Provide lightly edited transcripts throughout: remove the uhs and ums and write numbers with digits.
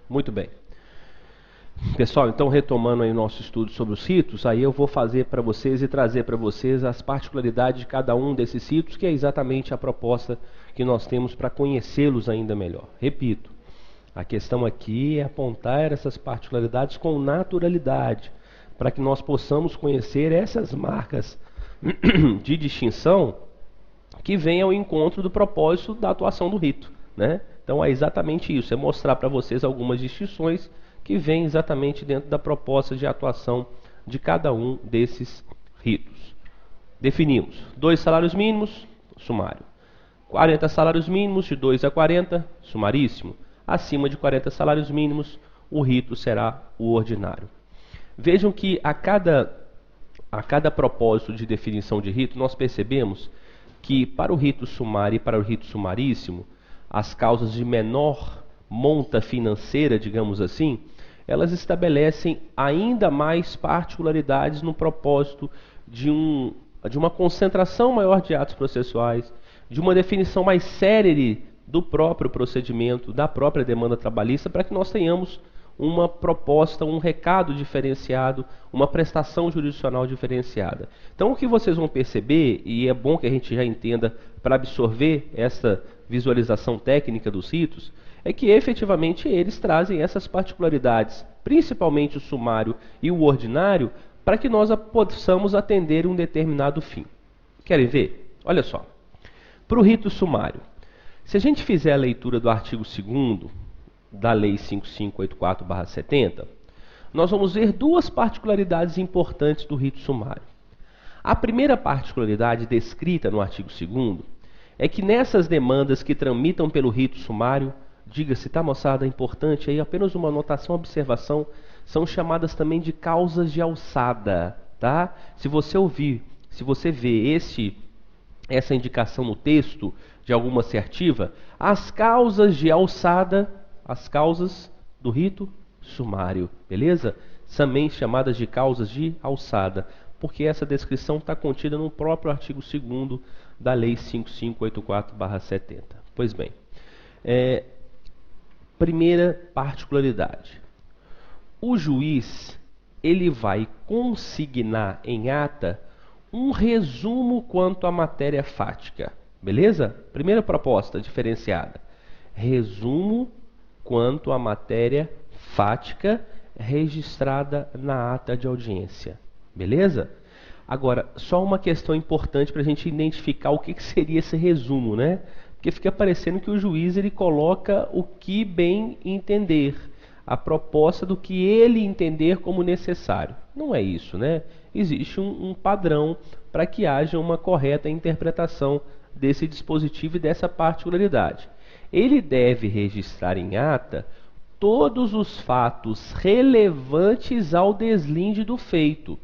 Muito bem. Pessoal, então retomando aí o nosso estudo sobre os ritos, aí eu vou fazer para vocês e trazer para vocês as particularidades de cada um desses ritos, que é exatamente a proposta que nós temos para conhecê-los ainda melhor. Repito, a questão aqui é apontar essas particularidades com naturalidade, para que nós possamos conhecer essas marcas de distinção que vêm ao encontro do propósito da atuação do rito, né? Então é exatamente isso, é mostrar para vocês algumas distinções que vêm exatamente dentro da proposta de atuação de cada um desses ritos. Definimos 2 salários mínimos, sumário. 40 salários mínimos, de 2 a 40, sumaríssimo. Acima de 40 salários mínimos, o rito será o ordinário. Vejam que a cada propósito de definição de rito, nós percebemos que para o rito sumário e para o rito sumaríssimo, as causas de menor monta financeira, digamos assim, elas estabelecem ainda mais particularidades no propósito de uma concentração maior de atos processuais, de uma definição mais célere do próprio procedimento, da própria demanda trabalhista, para que nós tenhamos uma proposta, um recado diferenciado, uma prestação jurisdicional diferenciada. Então o que vocês vão perceber, e é bom que a gente já entenda para absorver essa visualização técnica dos ritos, é que efetivamente eles trazem essas particularidades, principalmente o sumário e o ordinário, para que nós possamos atender um determinado fim. Querem ver? Olha só. Para o rito sumário, se a gente fizer a leitura do artigo 2º da Lei 5584/70, nós vamos ver duas particularidades importantes do rito sumário. A primeira particularidade descrita no artigo 2º é que nessas demandas que tramitam pelo rito sumário, diga-se, tá, moçada, é importante aí, apenas uma anotação, observação, são chamadas também de causas de alçada, tá? Se você vê essa indicação no texto de alguma assertiva, as causas de alçada, as causas do rito sumário, beleza? Também chamadas de causas de alçada, porque essa descrição está contida no próprio artigo 2º da Lei 5584/70. Pois bem, primeira particularidade. O juiz, ele vai consignar em ata um resumo quanto à matéria fática. Beleza? Primeira proposta diferenciada. Resumo quanto à matéria fática registrada na ata de audiência. Beleza? Agora, só uma questão importante para a gente identificar o que seria esse resumo, né? Porque fica parecendo que o juiz ele coloca o que bem entender, a proposta do que ele entender como necessário. Não é isso, né? Existe um padrão para que haja uma correta interpretação desse dispositivo e dessa particularidade. Ele deve registrar em ata todos os fatos relevantes ao deslinde do feito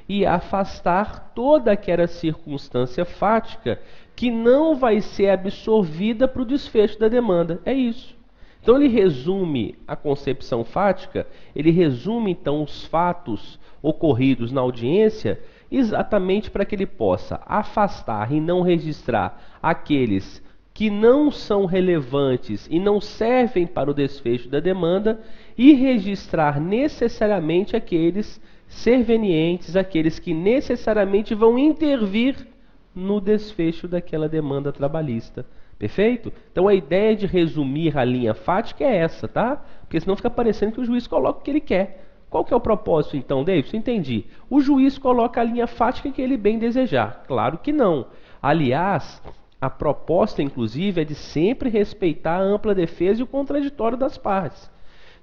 e afastar toda aquela circunstância fática que não vai ser absorvida para o desfecho da demanda. É isso. Então ele resume a concepção fática, ele resume então os fatos ocorridos na audiência, exatamente para que ele possa afastar e não registrar aqueles que não são relevantes e não servem para o desfecho da demanda e registrar necessariamente aqueles servientes, aqueles que necessariamente vão intervir no desfecho daquela demanda trabalhista. Perfeito? Então a ideia de resumir a linha fática é essa, tá? Porque senão fica parecendo que o juiz coloca o que ele quer. Qual que é o propósito então, Davidson? Entendi. O juiz coloca a linha fática que ele bem desejar. Claro que não. Aliás, a proposta inclusive é de sempre respeitar a ampla defesa e o contraditório das partes.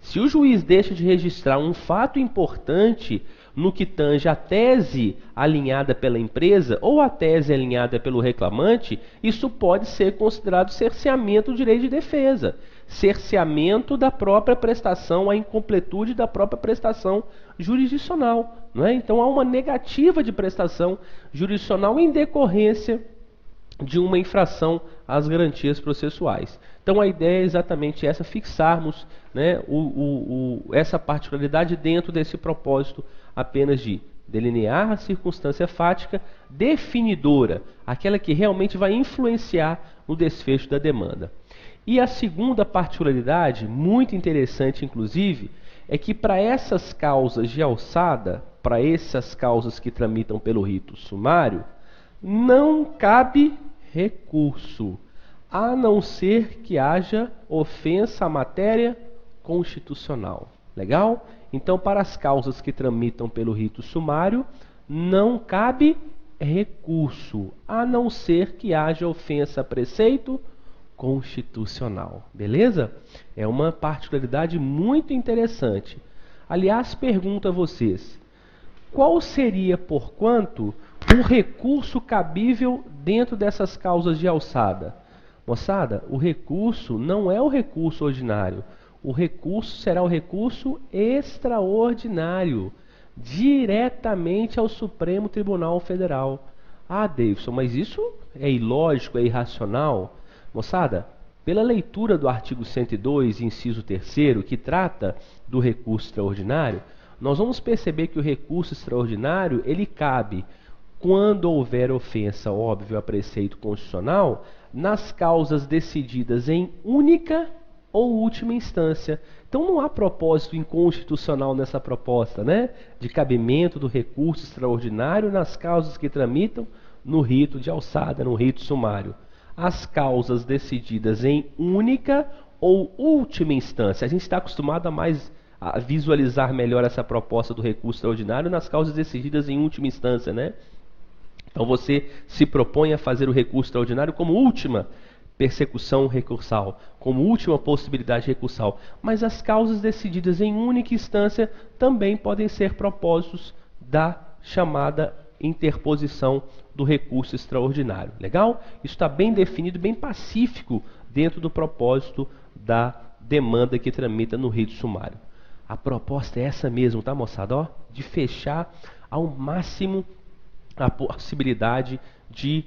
Se o juiz deixa de registrar um fato importante no que tange a tese alinhada pela empresa ou a tese alinhada pelo reclamante, isso pode ser considerado cerceamento do direito de defesa, cerceamento da própria prestação, a incompletude da própria prestação jurisdicional, não é? Então há uma negativa de prestação jurisdicional em decorrência de uma infração às garantias processuais. Então a ideia é exatamente essa, fixarmos, né, essa particularidade dentro desse propósito apenas de delinear a circunstância fática definidora, aquela que realmente vai influenciar no desfecho da demanda. E a segunda particularidade, muito interessante inclusive, é que para essas causas de alçada, para essas causas que tramitam pelo rito sumário, não cabe recurso, a não ser que haja ofensa à matéria constitucional. Legal? Então, para as causas que tramitam pelo rito sumário, não cabe recurso, a não ser que haja ofensa a preceito constitucional. Beleza? É uma particularidade muito interessante. Aliás, pergunto a vocês, qual seria, porquanto, o recurso cabível dentro dessas causas de alçada? Moçada, o recurso não é o recurso ordinário. O recurso será o recurso extraordinário, diretamente ao Supremo Tribunal Federal. Ah, Davidson, mas isso é ilógico, é irracional? Moçada, pela leitura do artigo 102, inciso 3º, que trata do recurso extraordinário, nós vamos perceber que o recurso extraordinário, ele cabe quando houver ofensa, óbvio, a preceito constitucional, nas causas decididas em única ou última instância. Então não há propósito inconstitucional nessa proposta, né? De cabimento do recurso extraordinário nas causas que tramitam no rito de alçada, no rito sumário. As causas decididas em única ou última instância. A gente está acostumado a visualizar melhor essa proposta do recurso extraordinário nas causas decididas em última instância, né? Então você se propõe a fazer o recurso extraordinário como última persecução recursal, como última possibilidade recursal. Mas as causas decididas em única instância também podem ser propósitos da chamada interposição do recurso extraordinário. Legal? Isso está bem definido, bem pacífico dentro do propósito da demanda que tramita no rito sumário. A proposta é essa mesmo, tá, moçada? Ó, de fechar ao máximo a possibilidade de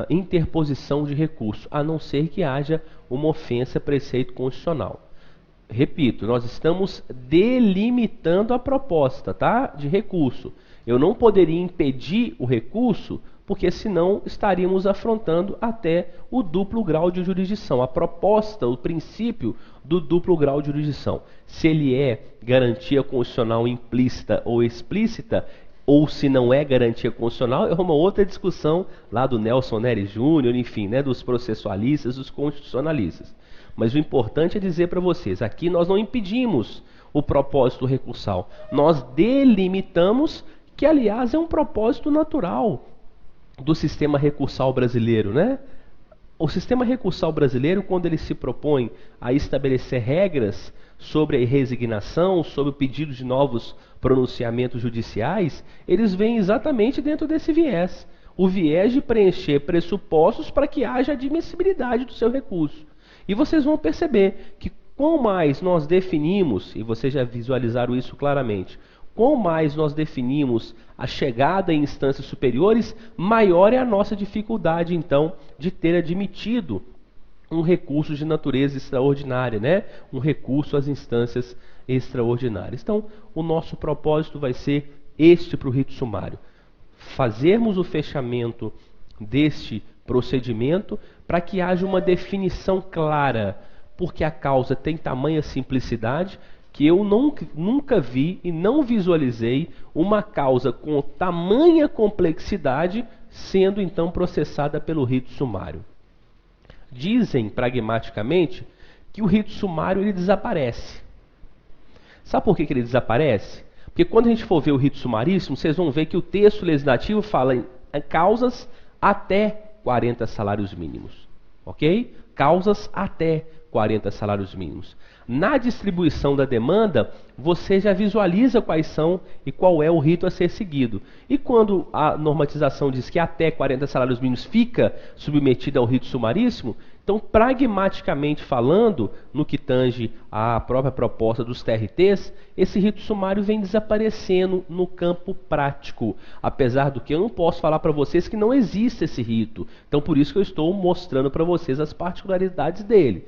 interposição de recurso, a não ser que haja uma ofensa a preceito constitucional. Repito, nós estamos delimitando a proposta, tá, de recurso. Eu não poderia impedir o recurso, porque senão estaríamos afrontando até o duplo grau de jurisdição. A proposta, o princípio do duplo grau de jurisdição. Se ele é garantia constitucional implícita ou explícita, ou se não é garantia constitucional, é uma outra discussão lá do Nelson Nery Júnior, enfim, né, dos processualistas, dos constitucionalistas. Mas o importante é dizer para vocês, aqui nós não impedimos o propósito recursal, nós delimitamos, que aliás é um propósito natural do sistema recursal brasileiro, né? O sistema recursal brasileiro, quando ele se propõe a estabelecer regras sobre a resignação, sobre o pedido de novos pronunciamentos judiciais, eles vêm exatamente dentro desse viés. O viés de preencher pressupostos para que haja admissibilidade do seu recurso. E vocês vão perceber que quanto mais nós definimos, e vocês já visualizaram isso claramente, quanto mais nós definimos a chegada em instâncias superiores, maior é a nossa dificuldade, então, de ter admitido um recurso de natureza extraordinária, né? Um recurso às instâncias extraordinárias. Então, o nosso propósito vai ser este para o rito sumário. Fazermos o fechamento deste procedimento para que haja uma definição clara, porque a causa tem tamanha simplicidade que eu nunca vi e não visualizei uma causa com tamanha complexidade sendo então processada pelo rito sumário. Dizem pragmaticamente que o rito sumário ele desaparece. Sabe por que ele desaparece? Porque quando a gente for ver o rito sumaríssimo, vocês vão ver que o texto legislativo fala em causas até 40 salários mínimos. Ok? Causas até 40 salários mínimos. Na distribuição da demanda, você já visualiza quais são e qual é o rito a ser seguido. E quando a normatização diz que até 40 salários mínimos fica submetida ao rito sumaríssimo, então, pragmaticamente falando, no que tange à própria proposta dos TRTs, esse rito sumário vem desaparecendo no campo prático. Apesar do que eu não posso falar para vocês que não existe esse rito. Então, por isso que eu estou mostrando para vocês as particularidades dele.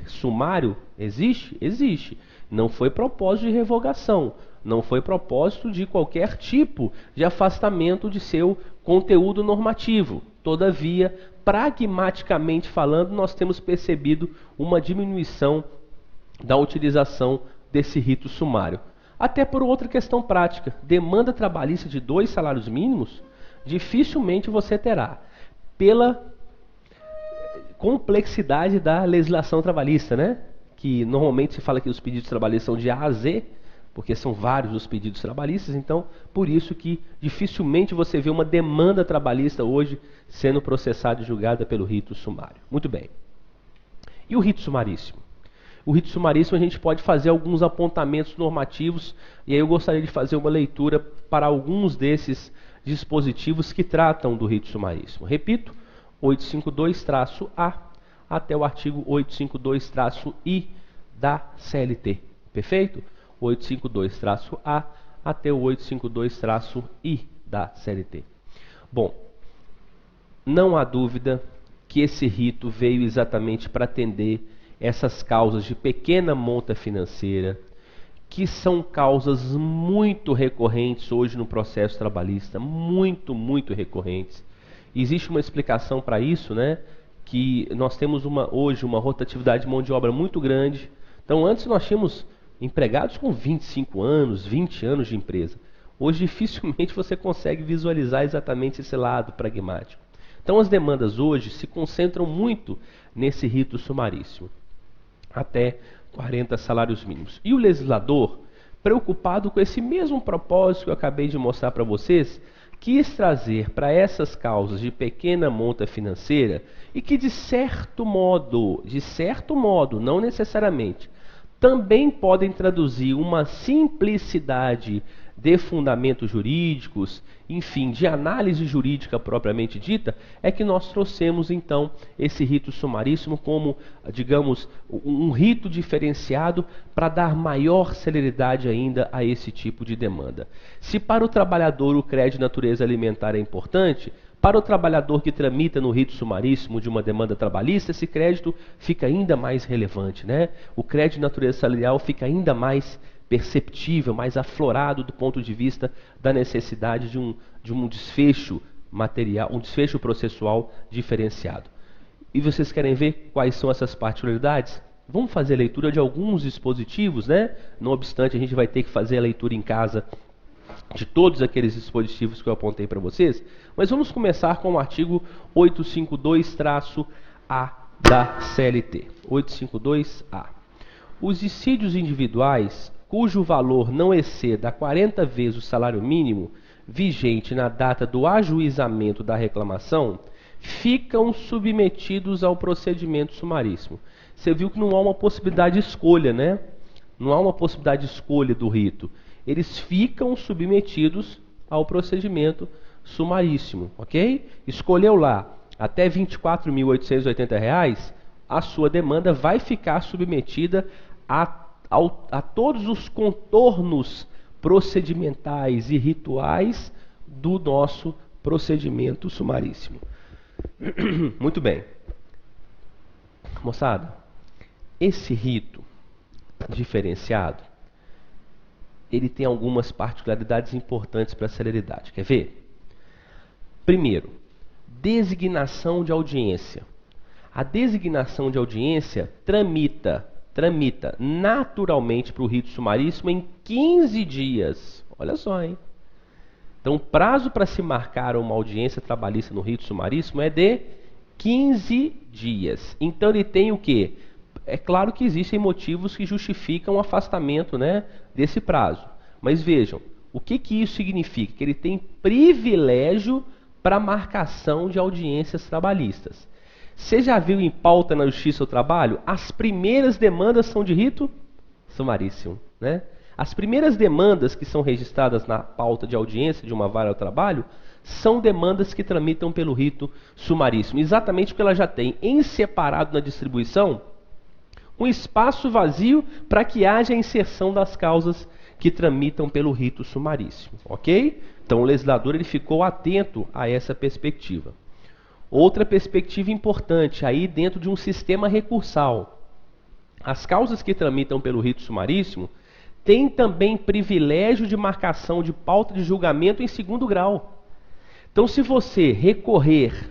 Sumário existe? Existe. Não foi propósito de revogação. Não foi propósito de qualquer tipo de afastamento de seu conteúdo normativo. Todavia, pragmaticamente falando, nós temos percebido uma diminuição da utilização desse rito sumário. Até por outra questão prática, demanda trabalhista de 2 salários mínimos, dificilmente você terá, pela complexidade da legislação trabalhista, né? Que normalmente se fala que os pedidos trabalhistas são de A a Z, porque são vários os pedidos trabalhistas, então por isso que dificilmente você vê uma demanda trabalhista hoje sendo processada e julgada pelo rito sumário. Muito bem. E o rito sumaríssimo? O rito sumaríssimo a gente pode fazer alguns apontamentos normativos, e aí eu gostaria de fazer uma leitura para alguns desses dispositivos que tratam do rito sumaríssimo. Repito, 852-A até o artigo 852-I da CLT. Perfeito? 852-A até o 852-I da CLT. Bom, não há dúvida que esse rito veio exatamente para atender essas causas de pequena monta financeira, que são causas muito recorrentes hoje no processo trabalhista, muito recorrentes. Existe uma explicação para isso, né? Que nós temos hoje uma rotatividade de mão de obra muito grande. Então antes nós tínhamos empregados com 25 anos, 20 anos de empresa. Hoje dificilmente você consegue visualizar exatamente esse lado pragmático. Então as demandas hoje se concentram muito nesse rito sumaríssimo, até 40 salários mínimos. E o legislador, preocupado com esse mesmo propósito que eu acabei de mostrar para vocês, quis trazer para essas causas de pequena monta financeira e que de certo modo, não necessariamente, também podem traduzir uma simplicidade de fundamentos jurídicos, enfim, de análise jurídica propriamente dita, é que nós trouxemos então esse rito sumaríssimo como, digamos, um rito diferenciado para dar maior celeridade ainda a esse tipo de demanda. Se para o trabalhador o crédito de natureza alimentar é importante, para o trabalhador que tramita no rito sumaríssimo de uma demanda trabalhista, esse crédito fica ainda mais relevante, né? O crédito de natureza salarial fica ainda mais perceptível, mais aflorado do ponto de vista da necessidade de um desfecho material, um desfecho processual diferenciado. E vocês querem ver quais são essas particularidades? Vamos fazer a leitura de alguns dispositivos, né? Não obstante, a gente vai ter que fazer a leitura em casa de todos aqueles dispositivos que eu apontei para vocês, mas vamos começar com o artigo 852-A da CLT. 852-A. Os dissídios individuais cujo valor não exceda 40 vezes o salário mínimo vigente na data do ajuizamento da reclamação, ficam submetidos ao procedimento sumaríssimo. Você viu que não há uma possibilidade de escolha, né? Não há uma possibilidade de escolha do rito. Eles ficam submetidos ao procedimento sumaríssimo, ok? Escolheu lá até R$ 24.880, a sua demanda vai ficar submetida a todos os contornos procedimentais e rituais do nosso procedimento sumaríssimo. Muito bem. Moçada, esse rito diferenciado, ele tem algumas particularidades importantes para a celeridade. Quer ver? Primeiro, designação de audiência. A designação de audiência tramita naturalmente para o rito sumaríssimo em 15 dias. Olha só, hein? Então, o prazo para se marcar uma audiência trabalhista no rito sumaríssimo é de 15 dias. Então, ele tem o quê? É claro que existem motivos que justificam o afastamento, né, desse prazo. Mas vejam, o que isso significa? Que ele tem privilégio para marcação de audiências trabalhistas. Você já viu em pauta na Justiça do Trabalho? As primeiras demandas são de rito sumaríssimo, né? As primeiras demandas que são registradas na pauta de audiência de uma vara do trabalho são demandas que tramitam pelo rito sumaríssimo, exatamente porque ela já tem em separado na distribuição um espaço vazio para que haja a inserção das causas que tramitam pelo rito sumaríssimo, ok? Então o legislador ele ficou atento a essa perspectiva. Outra perspectiva importante, aí dentro de um sistema recursal. As causas que tramitam pelo rito sumaríssimo têm também privilégio de marcação de pauta de julgamento em segundo grau. Então, se você recorrer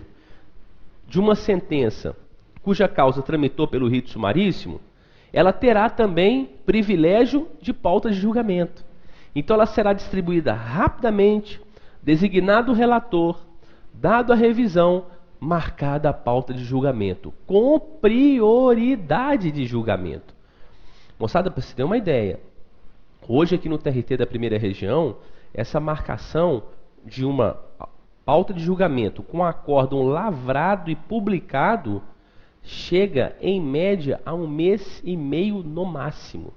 de uma sentença cuja causa tramitou pelo rito sumaríssimo, ela terá também privilégio de pauta de julgamento. Então ela será distribuída rapidamente, designado o relator, dado a revisão, marcada a pauta de julgamento, com prioridade de julgamento. Moçada, para você ter uma ideia, hoje aqui no TRT da primeira região, essa marcação de uma pauta de julgamento com acórdão lavrado e publicado chega em média a 1 mês e meio no máximo,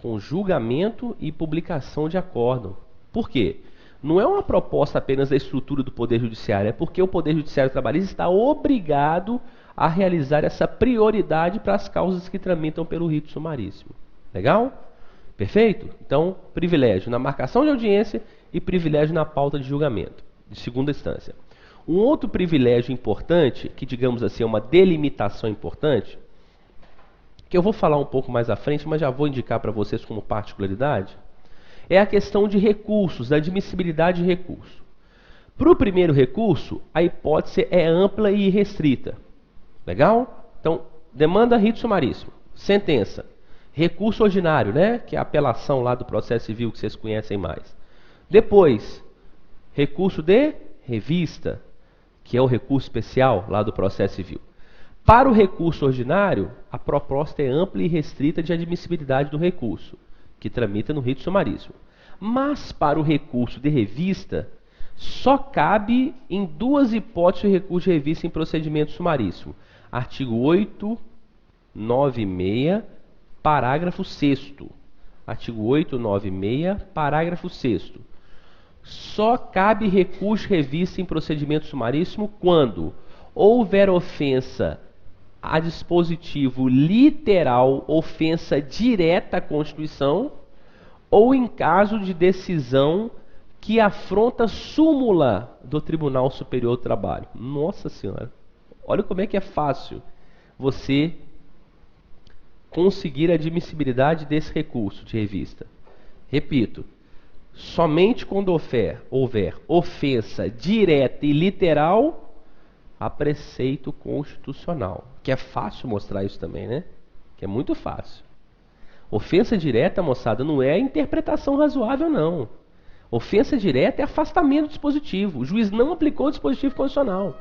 com julgamento e publicação de acórdão. Por quê? Não é uma proposta apenas da estrutura do Poder Judiciário, é porque o Poder Judiciário Trabalhista está obrigado a realizar essa prioridade para as causas que tramitam pelo rito sumaríssimo. Legal? Perfeito? Então, privilégio na marcação de audiência e privilégio na pauta de julgamento, de segunda instância. Um outro privilégio importante, que digamos assim é uma delimitação importante, que eu vou falar um pouco mais à frente, mas já vou indicar para vocês como particularidade, é a questão de recursos, da admissibilidade de recurso. Para o primeiro recurso, a hipótese é ampla e restrita. Legal? Então, demanda rito sumaríssimo, sentença, recurso ordinário, né? Que é a apelação lá do processo civil que vocês conhecem mais. Depois, recurso de revista, que é o recurso especial lá do processo civil. Para o recurso ordinário, a proposta é ampla e restrita de admissibilidade do recurso, que tramita no rito sumaríssimo. Mas para o recurso de revista, só cabe em duas hipóteses de recurso de revista em procedimento sumaríssimo. Artigo 896, parágrafo 6º. Artigo 896, parágrafo 6º. Só cabe recurso de revista em procedimento sumaríssimo quando houver ofensa a dispositivo literal, ofensa direta à Constituição, ou em caso de decisão que afronta súmula do Tribunal Superior do Trabalho. Nossa Senhora, olha como é que é fácil você conseguir a admissibilidade desse recurso de revista. Repito, somente quando houver ofensa direta e literal a preceito constitucional. Que é fácil mostrar isso também, né? Que é muito fácil. Ofensa direta, moçada, não é interpretação razoável, não. Ofensa direta é afastamento do dispositivo. O juiz não aplicou o dispositivo constitucional.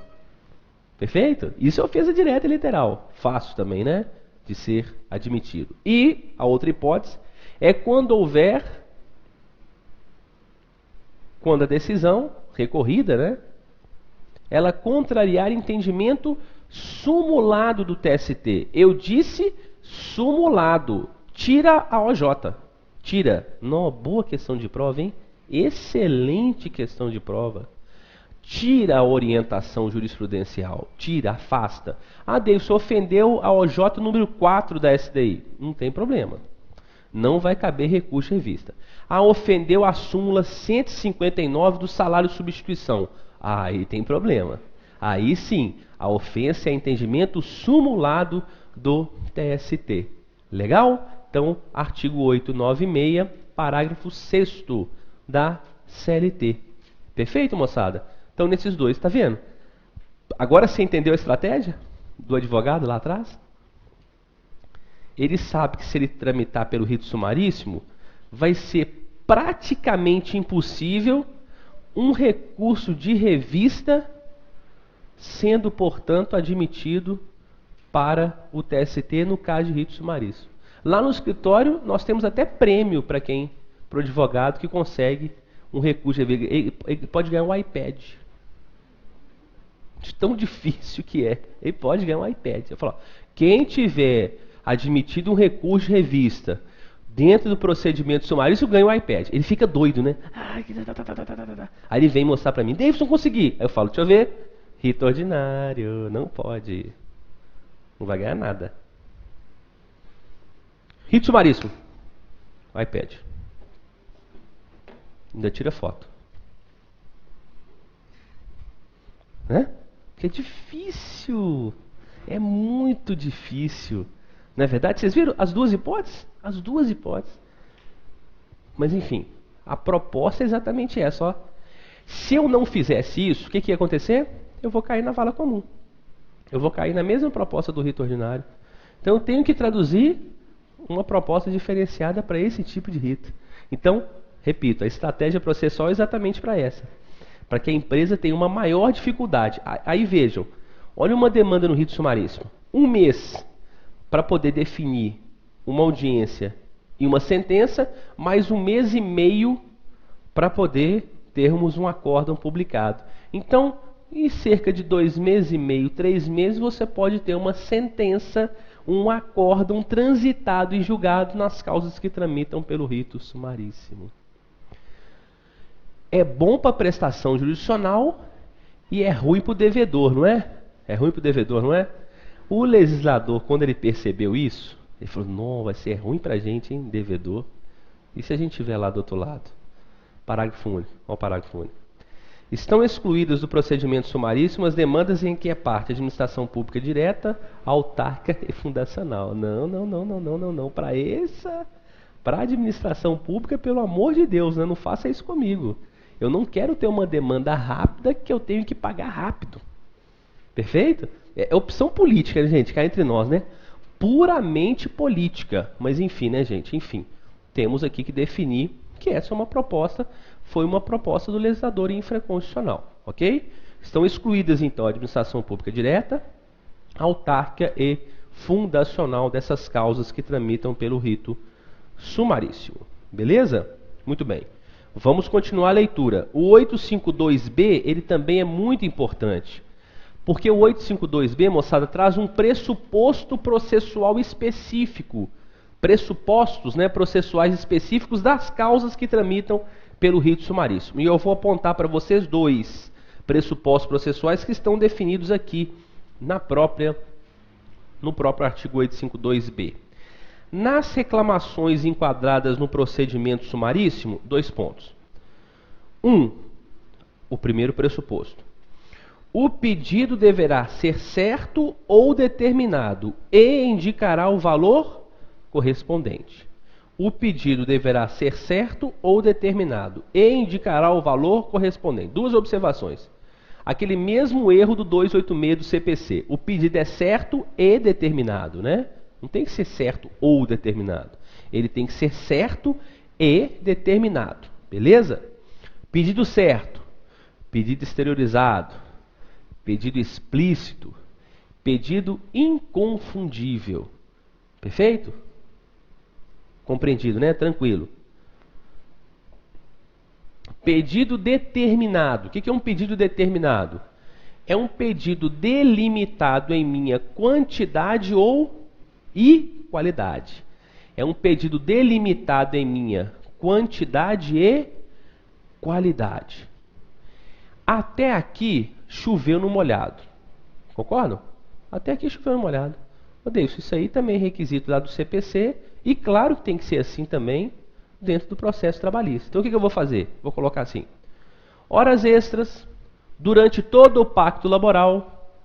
Perfeito? Isso é ofensa direta e literal. Fácil também, né? De ser admitido. E a outra hipótese é quando a decisão recorrida, né? Ela contrariar entendimento sumulado do TST. Eu disse sumulado. Tira a OJ. Tira. Não, boa questão de prova, hein? Excelente questão de prova. Tira a orientação jurisprudencial. Tira, afasta. Ah, Davidson, ofendeu a OJ número 4 da SDI. Não tem problema. Não vai caber recurso de revista. Ah, ofendeu a súmula 159 do salário de substituição. Aí tem problema. Aí sim, a ofensa é entendimento sumulado do TST. Legal? Então, artigo 896, parágrafo 6º da CLT. Perfeito, moçada? Então, nesses dois, tá vendo? Agora você entendeu a estratégia do advogado lá atrás? Ele sabe que se ele tramitar pelo rito sumaríssimo, vai ser praticamente impossível um recurso de revista sendo, portanto, admitido para o TST no caso de rito sumaríssimo. Lá no escritório, nós temos até prêmio para o advogado que consegue um recurso de revista. Ele pode ganhar um iPad. De tão difícil que é. Ele pode ganhar um iPad. Eu falo, quem tiver admitido um recurso de revista dentro do procedimento sumaríssimo, ganha um iPad. Ele fica doido, né? Aí ele vem mostrar para mim, Davidson, consegui. Aí eu falo, deixa eu ver. Rito ordinário, não pode. Não vai ganhar nada. Rito sumaríssimo. iPad. Ainda tira foto. Né? Porque é difícil. É muito difícil. Não é verdade? Vocês viram as duas hipóteses? As duas hipóteses. Mas enfim, a proposta é exatamente essa. Ó. Se eu não fizesse isso, o que ia acontecer? eu vou cair na vala comum. Eu vou cair na mesma proposta do rito ordinário. Então eu tenho que traduzir uma proposta diferenciada para esse tipo de rito. Então, repito, a estratégia processual é exatamente para essa. Para que a empresa tenha uma maior dificuldade. Aí vejam, olha uma demanda no rito sumaríssimo. 1 mês para poder definir uma audiência e uma sentença, mais 1 mês e meio para poder termos um acórdão publicado. Então, em cerca de 2 meses e meio, 3 meses, você pode ter uma sentença, um acórdão transitado e julgado nas causas que tramitam pelo rito sumaríssimo. É bom para a prestação jurisdicional e é ruim para o devedor, não é? É ruim para o devedor, não é? O legislador, quando ele percebeu isso, ele falou, não, vai ser ruim para a gente, hein, devedor. E se a gente estiver lá do outro lado? Parágrafo único. Olha o parágrafo único. Estão excluídas do procedimento sumaríssimo as demandas em que é parte a administração pública direta, autárquica e fundacional. Não. Para a administração pública, pelo amor de Deus, né? Não faça isso comigo. Eu não quero ter uma demanda rápida que eu tenho que pagar rápido. Perfeito? É opção política, né, gente? Cá entre nós, né? Puramente política. Mas enfim, né, gente? Enfim, temos aqui que definir que essa é uma proposta, foi uma proposta do legislador infraconstitucional, ok? Estão excluídas, então, a administração pública direta, autárquica e fundacional dessas causas que tramitam pelo rito sumaríssimo. Beleza? Muito bem. Vamos continuar a leitura. O 852B, ele também é muito importante. Porque o 852B, moçada, traz um pressuposto processual específico. Pressupostos, né, processuais específicos das causas que tramitam pelo rito sumaríssimo. E eu vou apontar para vocês 2 pressupostos processuais que estão definidos aqui no próprio artigo 852B. Nas reclamações enquadradas no procedimento sumaríssimo, 2 pontos. 1. O primeiro pressuposto. O pedido deverá ser certo ou determinado e indicará o valor correspondente. O pedido deverá ser certo ou determinado e indicará o valor correspondente. 2 observações. Aquele mesmo erro do 286 do CPC. O pedido é certo e determinado, né? Não tem que ser certo ou determinado. Ele tem que ser certo e determinado. Beleza? Pedido certo, pedido exteriorizado, pedido explícito, pedido inconfundível. Perfeito? Compreendido, né? Tranquilo. Pedido determinado. O que é um pedido determinado? É um pedido delimitado em minha quantidade e qualidade. É um pedido delimitado em minha quantidade e qualidade. Até aqui choveu no molhado. Concordam? Até aqui choveu no molhado. Odeio, isso aí também é requisito lá do CPC. E claro que tem que ser assim também dentro do processo trabalhista. Então o que eu vou fazer? Vou colocar assim. Horas extras durante todo o pacto laboral,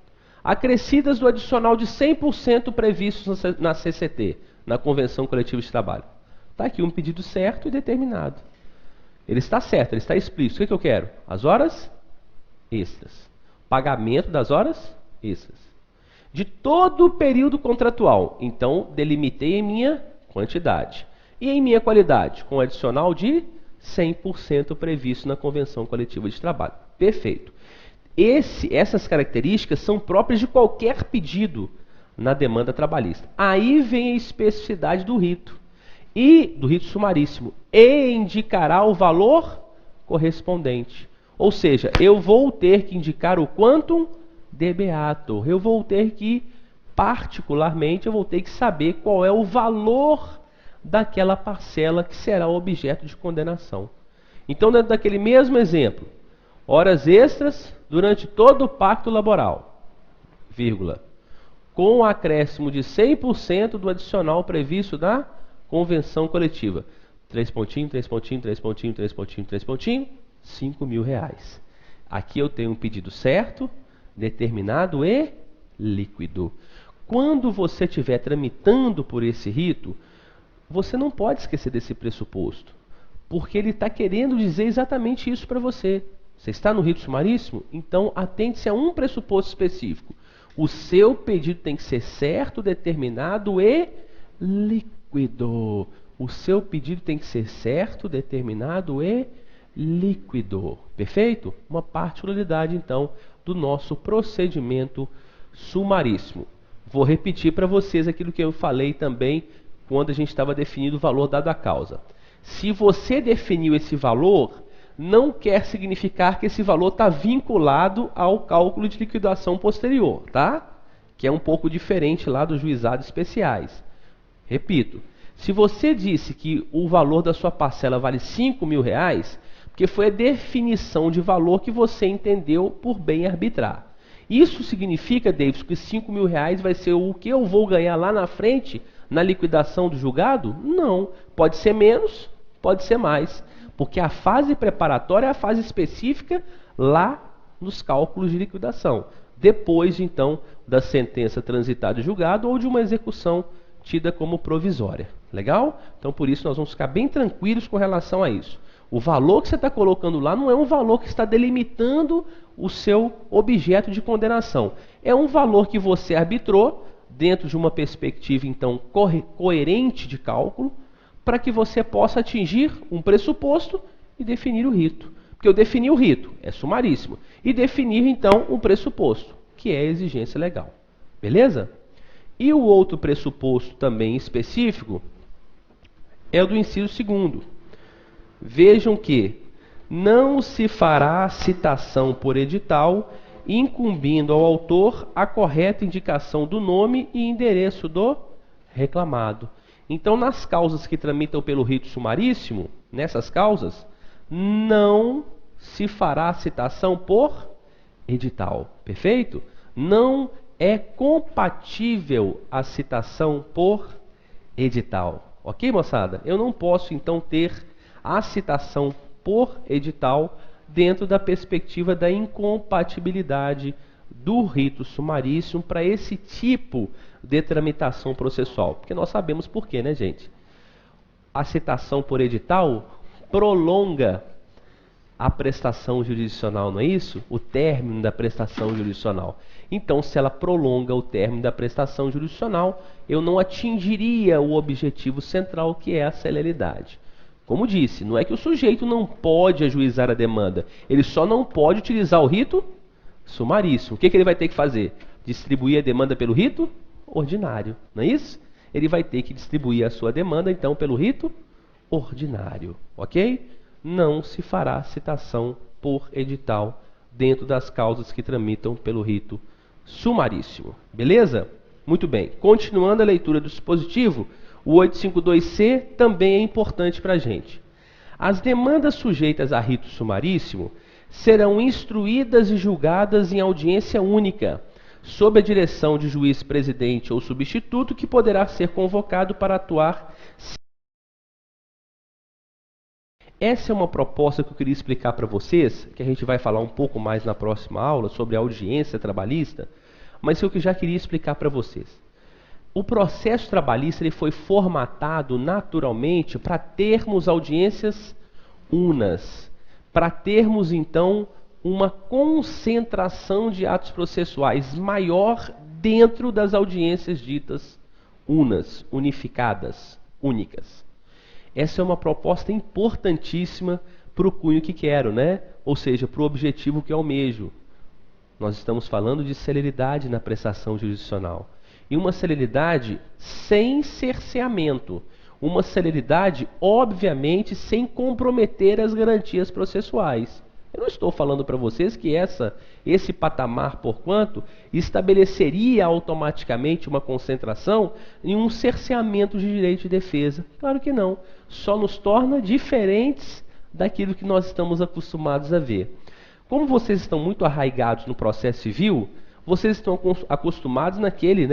acrescidas do adicional de 100% previstos na CCT, na Convenção Coletiva de Trabalho. Está aqui um pedido certo e determinado. Ele está certo, ele está explícito. O que eu quero? As horas extras. Pagamento das horas extras. De todo o período contratual. Então, delimitei em minha quantidade. E em minha qualidade? Com adicional de 100% previsto na Convenção Coletiva de Trabalho. Perfeito. Essas características são próprias de qualquer pedido na demanda trabalhista. Aí vem a especificidade do rito. E do rito sumaríssimo. E indicará o valor correspondente. Ou seja, eu vou ter que indicar o quantum de beato. Eu vou ter que, particularmente, eu vou ter que saber qual é o valor daquela parcela que será objeto de condenação. Então, dentro daquele mesmo exemplo, horas extras durante todo o pacto laboral, vírgula, com o acréscimo de 100% do adicional previsto na convenção coletiva. 3 pontinhos, 3 pontinhos, 3 pontinhos, 3 pontinhos, 3 pontinhos, R$5.000. Aqui eu tenho um pedido certo, determinado e líquido. Quando você estiver tramitando por esse rito, você não pode esquecer desse pressuposto, porque ele está querendo dizer exatamente isso para você. Você está no rito sumaríssimo? Então, atente-se a um pressuposto específico. O seu pedido tem que ser certo, determinado e líquido. O seu pedido tem que ser certo, determinado e líquido. Perfeito? Uma particularidade, então, do nosso procedimento sumaríssimo. Vou repetir para vocês aquilo que eu falei também quando a gente estava definindo o valor dado à causa. Se você definiu esse valor, não quer significar que esse valor está vinculado ao cálculo de liquidação posterior, tá? Que é um pouco diferente lá dos juizados especiais. Repito, se você disse que o valor da sua parcela vale R$5.000, porque foi a definição de valor que você entendeu por bem arbitrar. Isso significa, Davis, que R$5.000 vai ser o que eu vou ganhar lá na frente, na liquidação do julgado? Não. Pode ser menos, pode ser mais. Porque a fase preparatória é a fase específica lá nos cálculos de liquidação. Depois, então, da sentença transitada e julgado ou de uma execução tida como provisória. Legal? Então, por isso, nós vamos ficar bem tranquilos com relação a isso. O valor que você está colocando lá não é um valor que está delimitando o seu objeto de condenação. É um valor que você arbitrou dentro de uma perspectiva, então, coerente de cálculo, para que você possa atingir um pressuposto e definir o rito. Porque eu defini o rito, é sumaríssimo. E definir, então, um pressuposto, que é a exigência legal. Beleza? E o outro pressuposto também específico é o do inciso 2º. Vejam que não se fará citação por edital, incumbindo ao autor a correta indicação do nome e endereço do reclamado. Então, nas causas que tramitam pelo rito sumaríssimo, nessas causas, não se fará citação por edital. Perfeito? Não é compatível a citação por edital. Ok, moçada? Eu não posso, então, ter a citação por edital dentro da perspectiva da incompatibilidade do rito sumaríssimo para esse tipo de tramitação processual. Porque nós sabemos por quê, né, gente? A citação por edital prolonga a prestação jurisdicional, não é isso? O término da prestação jurisdicional. Então, se ela prolonga o término da prestação jurisdicional, eu não atingiria o objetivo central, que é a celeridade. Como disse, não é que o sujeito não pode ajuizar a demanda, ele só não pode utilizar o rito sumaríssimo. O que ele vai ter que fazer? Distribuir a demanda pelo rito ordinário, não é isso? Ele vai ter que distribuir a sua demanda, então, pelo rito ordinário, ok? Não se fará citação por edital dentro das causas que tramitam pelo rito sumaríssimo. Beleza? Muito bem. Continuando a leitura do dispositivo, o 852C também é importante para a gente. As demandas sujeitas a rito sumaríssimo serão instruídas e julgadas em audiência única, sob a direção de juiz presidente ou substituto, que poderá ser convocado para atuar. Essa é uma proposta que eu queria explicar para vocês, que a gente vai falar um pouco mais na próxima aula sobre a audiência trabalhista, mas eu que já queria explicar para vocês. O processo trabalhista ele foi formatado naturalmente para termos audiências unas, para termos então uma concentração de atos processuais maior dentro das audiências ditas unas, unificadas, únicas. Essa é uma proposta importantíssima para o cunho que quero, né? Ou seja, para o objetivo que almejo. Nós estamos falando de celeridade na prestação jurisdicional. E uma celeridade sem cerceamento. Uma celeridade, obviamente, sem comprometer as garantias processuais. Eu não estou falando para vocês que esse patamar, porquanto, estabeleceria automaticamente uma concentração em um cerceamento de direito de defesa. Claro que não. Só nos torna diferentes daquilo que nós estamos acostumados a ver. Como vocês estão muito arraigados no processo civil, vocês estão acostumados naquele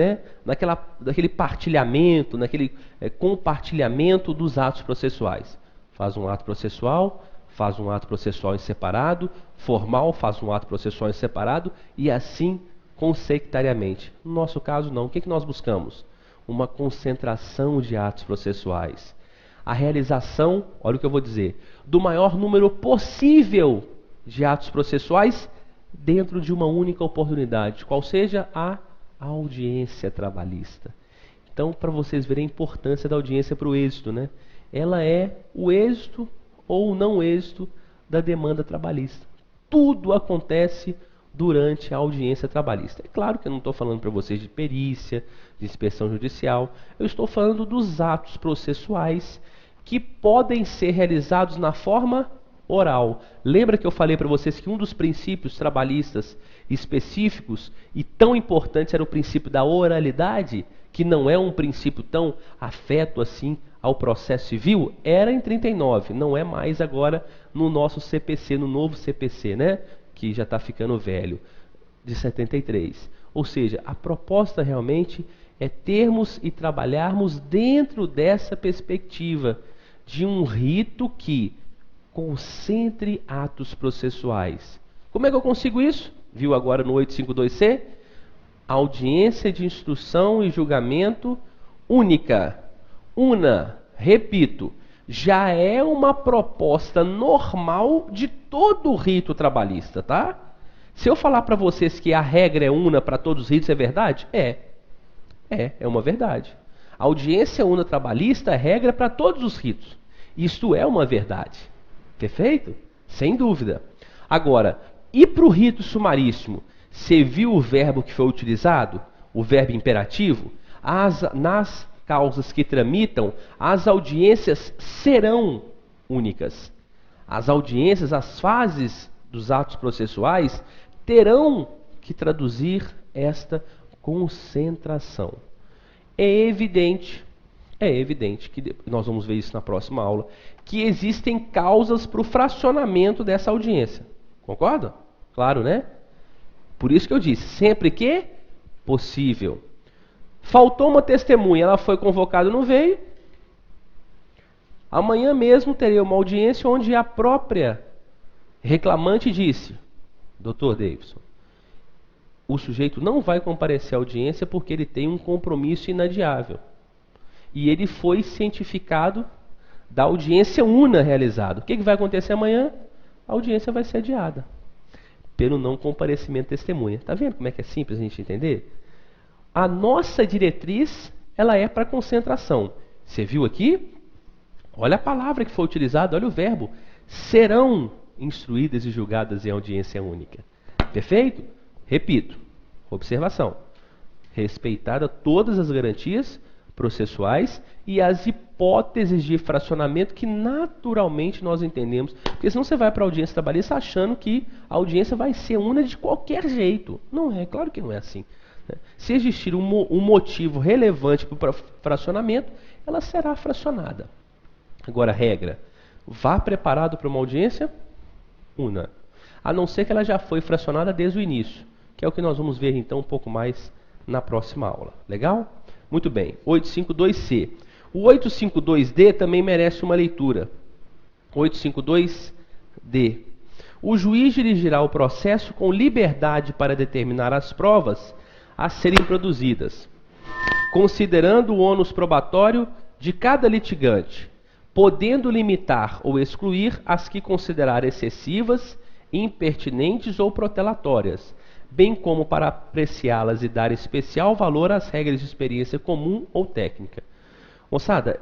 partilhamento, naquele compartilhamento dos atos processuais. Faz um ato processual, faz um ato processual em separado, formal, faz um ato processual em separado e assim consecutivamente. No nosso caso, não. O que nós buscamos? Uma concentração de atos processuais. A realização, olha o que eu vou dizer, do maior número possível de atos processuais dentro de uma única oportunidade, qual seja a audiência trabalhista. Então, para vocês verem a importância da audiência para o êxito, né? Ela é o êxito ou não êxito da demanda trabalhista. Tudo acontece durante a audiência trabalhista. É claro que eu não estou falando para vocês de perícia, de inspeção judicial. Eu estou falando dos atos processuais que podem ser realizados na forma oral. Lembra que eu falei para vocês que um dos princípios trabalhistas específicos e tão importantes era o princípio da oralidade, que não é um princípio tão afeto assim ao processo civil? Era em 39, não é mais agora no nosso CPC, no novo CPC, né? Que já está ficando velho, de 73. Ou seja, a proposta realmente é termos e trabalharmos dentro dessa perspectiva de um rito que concentre atos processuais. Como é que eu consigo isso? Viu agora no 852C? Audiência de instrução e julgamento única. Una, repito, já é uma proposta normal de todo o rito trabalhista, tá? Se eu falar para vocês que a regra é una para todos os ritos, é verdade? É uma verdade. A audiência una trabalhista é regra para todos os ritos. Isto é uma verdade. Perfeito? Sem dúvida. Agora, e para o rito sumaríssimo? Você viu o verbo que foi utilizado? O verbo imperativo? Nas causas que tramitam, as audiências serão únicas. As audiências, as fases dos atos processuais terão que traduzir esta concentração. É evidente que nós vamos ver isso na próxima aula, que existem causas para o fracionamento dessa audiência. Concorda? Claro, né? Por isso que eu disse, sempre que possível. Faltou uma testemunha, ela foi convocada e não veio. Amanhã mesmo terei uma audiência onde a própria reclamante disse: Dr. Davidson, o sujeito não vai comparecer à audiência porque ele tem um compromisso inadiável. E ele foi cientificado da audiência una realizada. O que vai acontecer amanhã? A audiência vai ser adiada pelo não comparecimento de testemunha. Está vendo como é que é simples a gente entender? A nossa diretriz, ela é para concentração. Você viu aqui? Olha a palavra que foi utilizada, olha o verbo. Serão instruídas e julgadas em audiência única. Perfeito? Repito, observação. Respeitada todas as garantias processuais e as hipóteses de fracionamento que naturalmente nós entendemos. Porque senão você vai para a audiência trabalhista achando que a audiência vai ser una de qualquer jeito. Não é, claro que não é assim. Se existir um motivo relevante para o fracionamento, ela será fracionada. Agora, regra, vá preparado para uma audiência una. A não ser que ela já foi fracionada desde o início, que é o que nós vamos ver então um pouco mais na próxima aula. Legal? Muito bem. 852C. O 852D também merece uma leitura. 852D. O juiz dirigirá o processo com liberdade para determinar as provas a serem produzidas, considerando o ônus probatório de cada litigante, podendo limitar ou excluir as que considerar excessivas, impertinentes ou protelatórias, bem como para apreciá-las e dar especial valor às regras de experiência comum ou técnica. Moçada,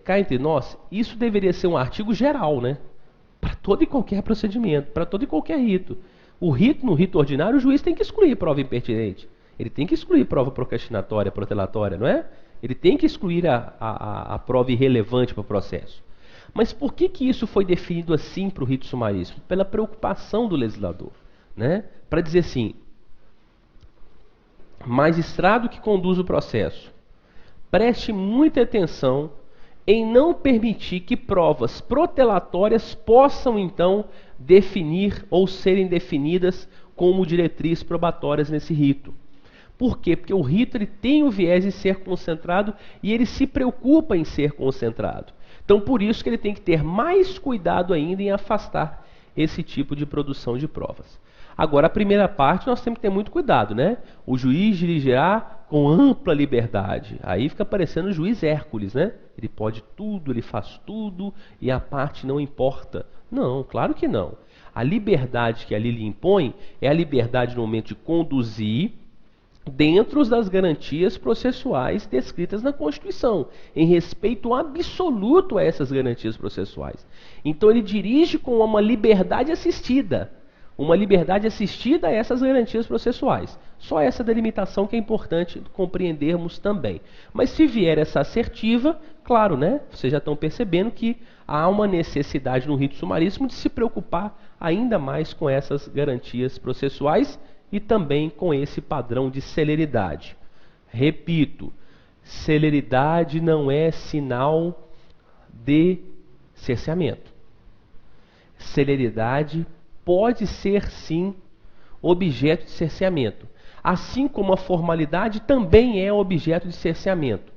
cá entre nós, isso deveria ser um artigo geral, né? Para todo e qualquer procedimento, para todo e qualquer rito. No rito ordinário, o juiz tem que excluir prova impertinente. Ele tem que excluir prova procrastinatória, protelatória, não é? Ele tem que excluir a prova irrelevante para o processo. Mas por que isso foi definido assim para o rito sumaríssimo? Pela preocupação do legislador, né? Para dizer assim, magistrado que conduz o processo, preste muita atenção em não permitir que provas protelatórias possam então definir ou serem definidas como diretrizes probatórias nesse rito. Por quê? Porque o rito ele tem o viés de ser concentrado e ele se preocupa em ser concentrado. Então, por isso que ele tem que ter mais cuidado ainda em afastar esse tipo de produção de provas. Agora, a primeira parte nós temos que ter muito cuidado, né? O juiz dirigirá com ampla liberdade. Aí fica parecendo o juiz Hércules, né? Ele pode tudo, ele faz tudo e a parte não importa. Não, claro que não. A liberdade que ali lhe impõe é a liberdade no momento de conduzir dentro das garantias processuais descritas na Constituição, em respeito absoluto a essas garantias processuais. Então ele dirige com uma liberdade assistida a essas garantias processuais. Só essa delimitação que é importante compreendermos também. Mas se vier essa assertiva, claro, né? Vocês já estão percebendo que há uma necessidade no rito sumaríssimo de se preocupar ainda mais com essas garantias processuais e também com esse padrão de celeridade. Repito, celeridade não é sinal de cerceamento. Celeridade pode ser, sim, objeto de cerceamento. Assim como a formalidade também é objeto de cerceamento.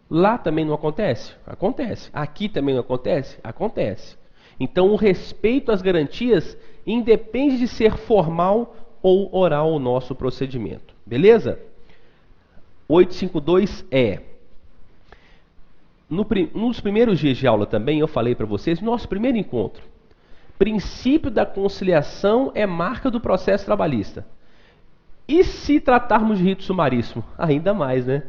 Lá também não acontece? Acontece. Aqui também não acontece? Acontece. Então, o respeito às garantias independe de ser formal ou oral o nosso procedimento. Beleza? 852 é... Nos primeiros dias de aula também eu falei para vocês, nosso primeiro encontro, princípio da conciliação é marca do processo trabalhista. E se tratarmos de rito sumaríssimo? Ainda mais, né?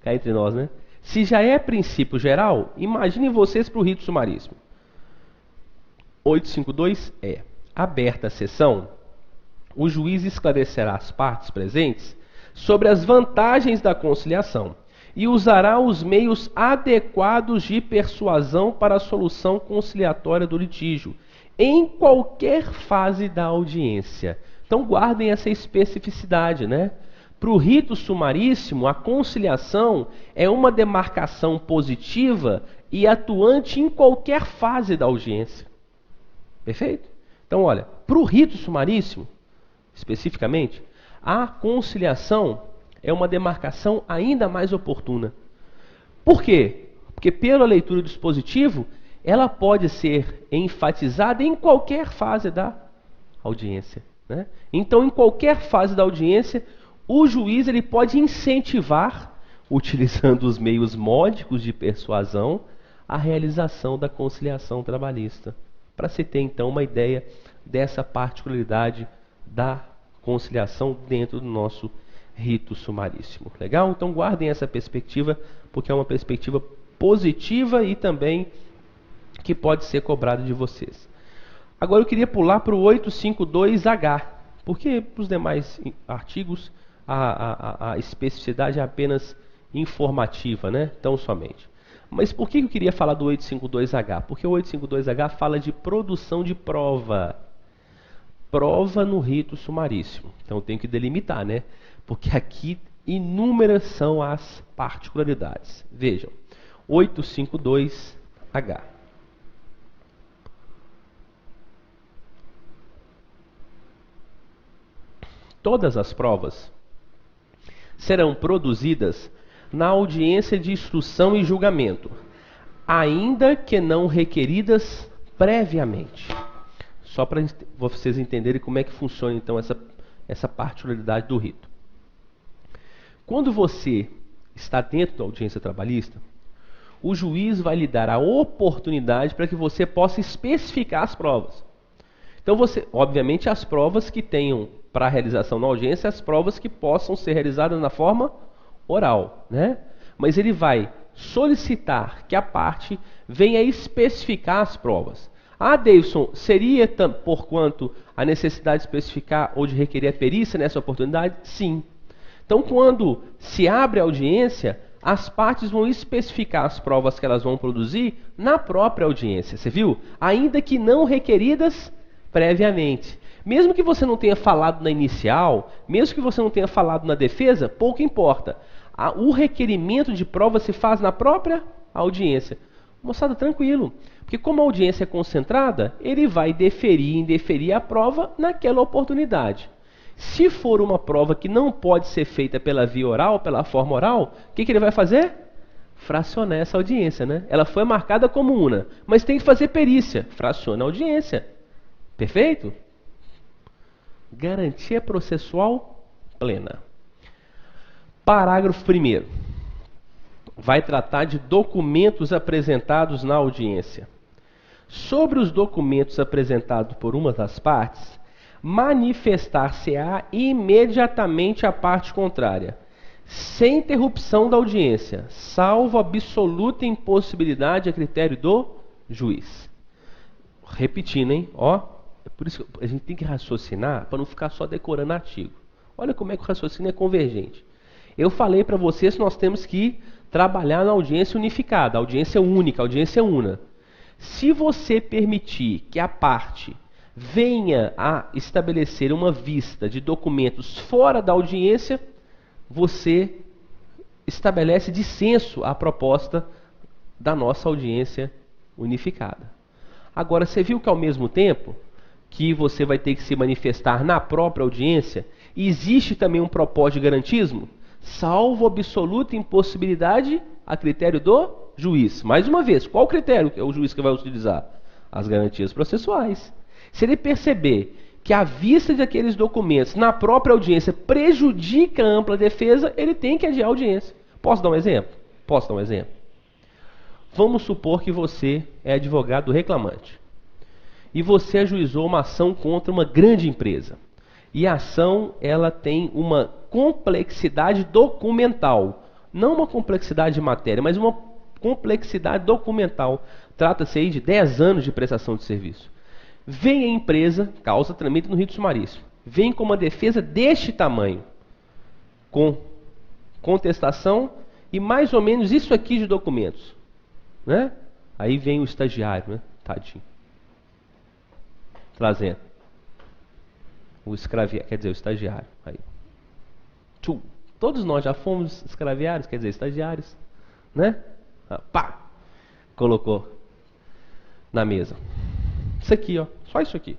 Cá entre nós, né? Se já é princípio geral, imaginem vocês para o rito sumaríssimo. 852 é: aberta a sessão, o juiz esclarecerá as partes presentes sobre as vantagens da conciliação e usará os meios adequados de persuasão para a solução conciliatória do litígio, em qualquer fase da audiência. Então guardem essa especificidade, né? Para o rito sumaríssimo, a conciliação é uma demarcação positiva e atuante em qualquer fase da audiência. Perfeito? Então, olha, para o rito sumaríssimo, especificamente, a conciliação é uma demarcação ainda mais oportuna. Por quê? Porque pela leitura do dispositivo, ela pode ser enfatizada em qualquer fase da audiência, né? Então, em qualquer fase da audiência, o juiz ele pode incentivar, utilizando os meios módicos de persuasão, a realização da conciliação trabalhista. Para se ter, então, uma ideia dessa particularidade da conciliação dentro do nosso rito sumaríssimo. Legal? Então guardem essa perspectiva, porque é uma perspectiva positiva e também que pode ser cobrada de vocês. Agora eu queria pular para o 852H, porque para os demais artigos a especificidade é apenas informativa, né? Tão somente. Mas por que eu queria falar do 852H? Porque o 852H fala de produção de prova. Prova no rito sumaríssimo. Então eu tenho que delimitar, né? Porque aqui inúmeras são as particularidades. Vejam, 852H. Todas as provas serão produzidas na audiência de instrução e julgamento, ainda que não requeridas previamente. Só para vocês entenderem como é que funciona então essa particularidade do rito. Quando você está dentro da audiência trabalhista, o juiz vai lhe dar a oportunidade para que você possa especificar as provas. Então você, obviamente, as provas que tenham para a realização na audiência, as provas que possam ser realizadas na forma oral, né? Mas ele vai solicitar que a parte venha especificar as provas. Ah, Davidson, seria, porquanto a necessidade de especificar ou de requerer a perícia nessa oportunidade? Sim. Então, quando se abre a audiência, as partes vão especificar as provas que elas vão produzir na própria audiência. Você viu? Ainda que não requeridas previamente. Mesmo que você não tenha falado na inicial, mesmo que você não tenha falado na defesa, pouco importa. O requerimento de prova se faz na própria audiência. Moçada, tranquilo. Porque como a audiência é concentrada, ele vai indeferir a prova naquela oportunidade. Se for uma prova que não pode ser feita pela via oral, pela forma oral, o que ele vai fazer? Fracionar essa audiência, né? Ela foi marcada como una, mas tem que fazer perícia. Fraciona a audiência. Perfeito? Garantia processual plena. Parágrafo 1º. Vai tratar de documentos apresentados na audiência. Sobre os documentos apresentados por uma das partes, manifestar-se-á imediatamente a parte contrária, sem interrupção da audiência, salvo absoluta impossibilidade a critério do juiz. Repetindo, hein? Ó, é por isso que a gente tem que raciocinar para não ficar só decorando artigo. Olha como é que o raciocínio é convergente. Eu falei para vocês que nós temos que trabalhar na audiência unificada, audiência única, audiência una. Se você permitir que a parte venha a estabelecer uma vista de documentos fora da audiência, você estabelece dissenso à proposta da nossa audiência unificada. Agora, você viu que ao mesmo tempo que você vai ter que se manifestar na própria audiência, existe também um propósito de garantismo, salvo absoluta impossibilidade a critério do juiz. Mais uma vez, qual critério é o juiz que vai utilizar? As garantias processuais. Se ele perceber que a vista daqueles documentos na própria audiência prejudica a ampla defesa, ele tem que adiar a audiência. Posso dar um exemplo? Posso dar um exemplo? Vamos supor que você é advogado do reclamante e você ajuizou uma ação contra uma grande empresa. E a ação ela tem uma complexidade documental, não uma complexidade de matéria, mas uma complexidade documental. Trata-se aí de 10 anos de prestação de serviço. Vem a empresa, causa tramita no rito sumaríssimo, vem com uma defesa deste tamanho, com contestação e mais ou menos isso aqui de documentos, né? Aí vem o estagiário, né? Tadinho, trazendo o escraviário, quer dizer, o estagiário. Aí. Todos nós já fomos escraviários, quer dizer, estagiários, né? Pá! Colocou na mesa. Isso aqui, ó, só isso aqui,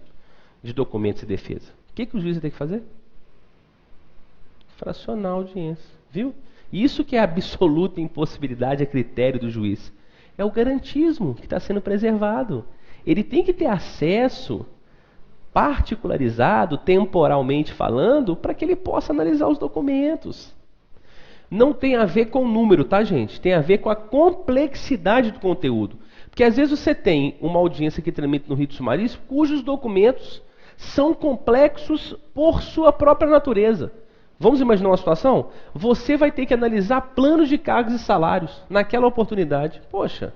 de documentos e defesa. O que o juiz tem que fazer? Fracionar a audiência, viu? Isso que é absoluta impossibilidade a critério do juiz. É o garantismo que está sendo preservado. Ele tem que ter acesso particularizado, temporalmente falando, para que ele possa analisar os documentos. Não tem a ver com o número, tá, gente? Tem a ver com a complexidade do conteúdo. Porque às vezes você tem uma audiência que tramita no rito sumaríssimo cujos documentos são complexos por sua própria natureza. Vamos imaginar uma situação? Você vai ter que analisar planos de cargos e salários naquela oportunidade. Poxa,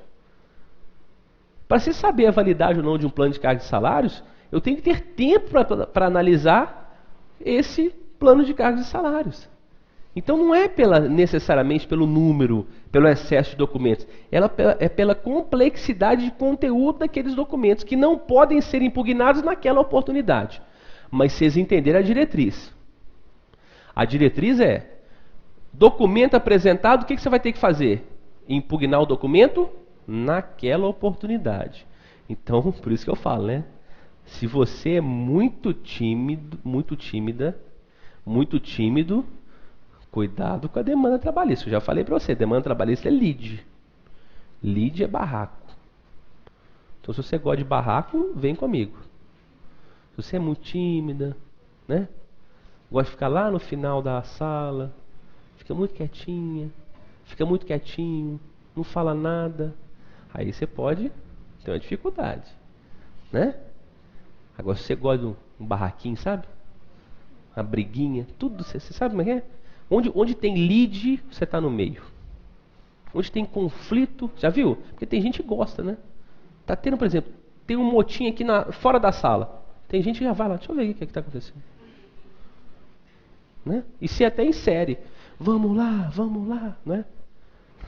para se saber a validade ou não de um plano de cargos e salários, eu tenho que ter tempo para analisar esse plano de cargos e salários. Então não é necessariamente pelo número, pelo excesso de documentos. Ela é pela complexidade de conteúdo daqueles documentos que não podem ser impugnados naquela oportunidade. Mas vocês entenderam a diretriz. A diretriz é, documento apresentado, o que você vai ter que fazer? Impugnar o documento naquela oportunidade. Então, por isso que eu falo, né? Se você é muito tímido, muito tímida, muito tímido, cuidado com a demanda trabalhista. Eu já falei para você, demanda trabalhista é lide. Lide é barraco. Então, se você gosta de barraco, vem comigo. Se você é muito tímida, né? Gosta de ficar lá no final da sala, fica muito quietinha, fica muito quietinho, não fala nada, aí você pode ter uma dificuldade, né? Agora, se você gosta de um barraquinho, sabe? Uma briguinha, tudo, você sabe como é que é? Onde tem lead, você está no meio. Onde tem conflito, já viu? Porque tem gente que gosta, né? Tá tendo, por exemplo, tem um motim aqui fora da sala. Tem gente que já vai lá, deixa eu ver o que está acontecendo. Né? E se até em série. Vamos lá, né?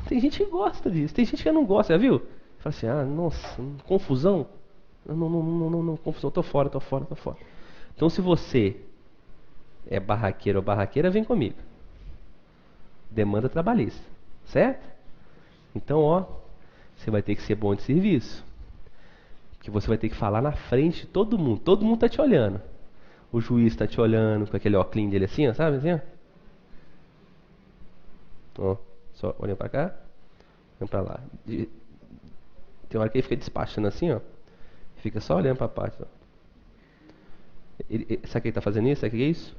Tem gente que gosta disso, tem gente que não gosta, já viu? Fala assim, nossa, confusão. Não, confusão, tô fora. Então, se você é barraqueiro ou barraqueira, vem comigo. Demanda trabalhista, certo? Então, ó, você vai ter que ser bom de serviço. Porque você vai ter que falar na frente de todo mundo tá te olhando. O juiz tá te olhando com aquele óculos dele assim, ó, sabe assim, ó. Ó, só olhando pra cá, olhando pra lá. Tem hora que ele fica despachando assim, ó. Fica só olhando pra parte, ó. Sabe o que ele tá fazendo isso? Sabe o que é isso?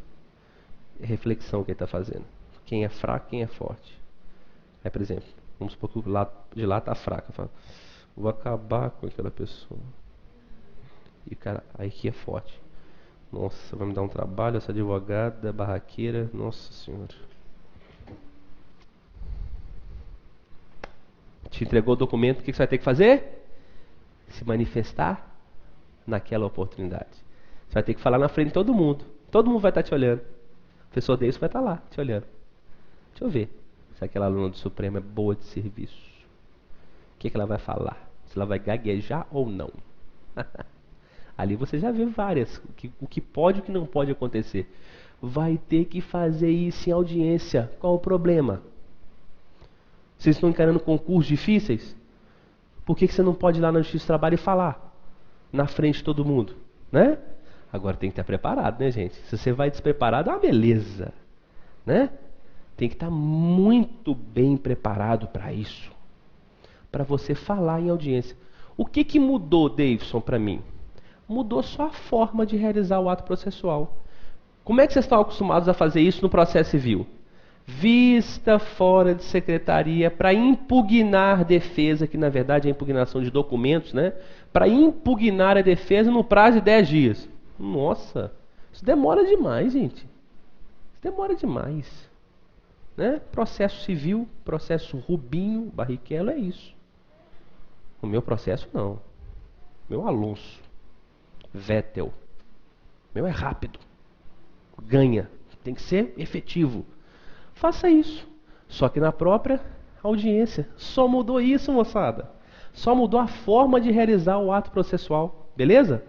É reflexão que ele tá fazendo. quem é fraco, quem é forte. Aí, por exemplo, vamos supor que o lado de lá está fraco. Eu falo, vou acabar com aquela pessoa. E cara, aí que é forte. Nossa, vai me dar um trabalho essa advogada, barraqueira. Nossa senhora. Te entregou o documento, o que você vai ter que fazer? Se manifestar naquela oportunidade. Você vai ter que falar na frente de todo mundo. Todo mundo vai estar te olhando. O professor Deus vai estar lá, te olhando. Deixa eu ver se aquela aluna do Supremo é boa de serviço. O que ela vai falar? Se ela vai gaguejar ou não. Ali você já vê várias. O que pode e o que não pode acontecer. Vai ter que fazer isso em audiência. Qual o problema? Vocês estão encarando concursos difíceis? Por que você não pode ir lá na Justiça do Trabalho e falar? Na frente de todo mundo, né? Agora tem que estar preparado, né, gente? Se você vai despreparado, é uma beleza, né? Tem que estar muito bem preparado para isso. Para você falar em audiência. O que mudou, Davidson, para mim? Mudou só a forma de realizar o ato processual. Como é que vocês estão acostumados a fazer isso no processo civil? Vista fora de secretaria para impugnar defesa, que na verdade é a impugnação de documentos, né? Para impugnar a defesa no prazo de 10 dias. Nossa, isso demora demais, gente. Isso demora demais. Né? Processo civil, processo Rubinho, Barrichello, é isso. O meu processo não. O meu Alonso, Vettel. O meu é rápido. Ganha. Tem que ser efetivo. Faça isso. Só que na própria audiência. Só mudou isso, moçada. Só mudou a forma de realizar o ato processual. Beleza?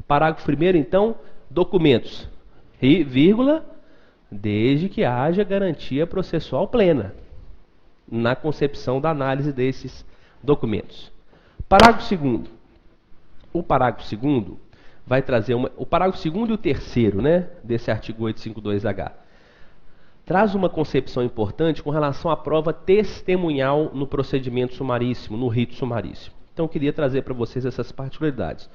Parágrafo 1º, então, documentos, vírgula, desde que haja garantia processual plena na concepção da análise desses documentos. Parágrafo 2º. O parágrafo 2º vai trazer o parágrafo 2º e o 3º, né, desse artigo 852H. Traz uma concepção importante com relação à prova testemunhal no procedimento sumaríssimo, no rito sumaríssimo. Então eu queria trazer para vocês essas particularidades.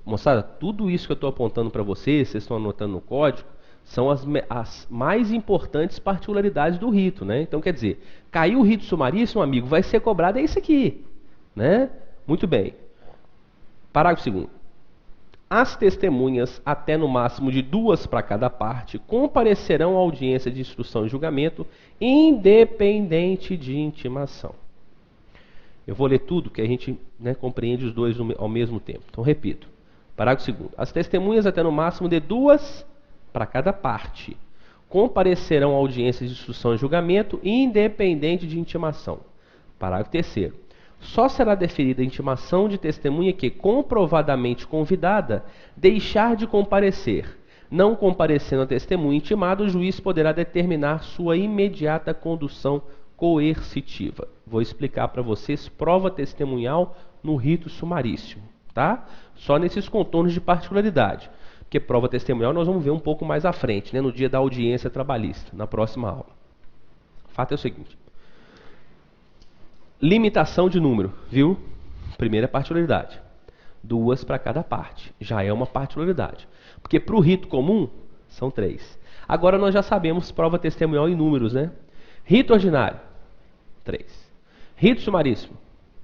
Moçada, tudo isso que eu estou apontando para vocês estão anotando no código, são as mais importantes particularidades do rito, né? Então quer dizer, caiu o rito sumaríssimo, amigo, vai ser cobrado é isso aqui, né? Muito bem. Parágrafo 2º. As testemunhas, até no máximo de 2 para cada parte, comparecerão à audiência de instrução e julgamento, independente de intimação. Eu vou ler tudo, que a gente, né, compreende os dois ao mesmo tempo. Então, repito. Parágrafo 2º. As testemunhas, até no máximo de 2 para cada parte, comparecerão à audiência de instrução e julgamento, independente de intimação. Parágrafo 3º. Só será deferida a intimação de testemunha que, comprovadamente convidada, deixar de comparecer. Não comparecendo a testemunha intimada, o juiz poderá determinar sua imediata condução coercitiva. Vou explicar para vocês prova testemunhal no rito sumaríssimo, tá? Só nesses contornos de particularidade. Porque prova testemunhal nós vamos ver um pouco mais à frente, né, no dia da audiência trabalhista, na próxima aula. O fato é o seguinte. Limitação de número, viu? Primeira particularidade. 2 para cada parte. Já é uma particularidade. Porque para o rito comum, são 3. Agora nós já sabemos prova testemunhal em números, né? Rito ordinário, 3. Rito sumaríssimo,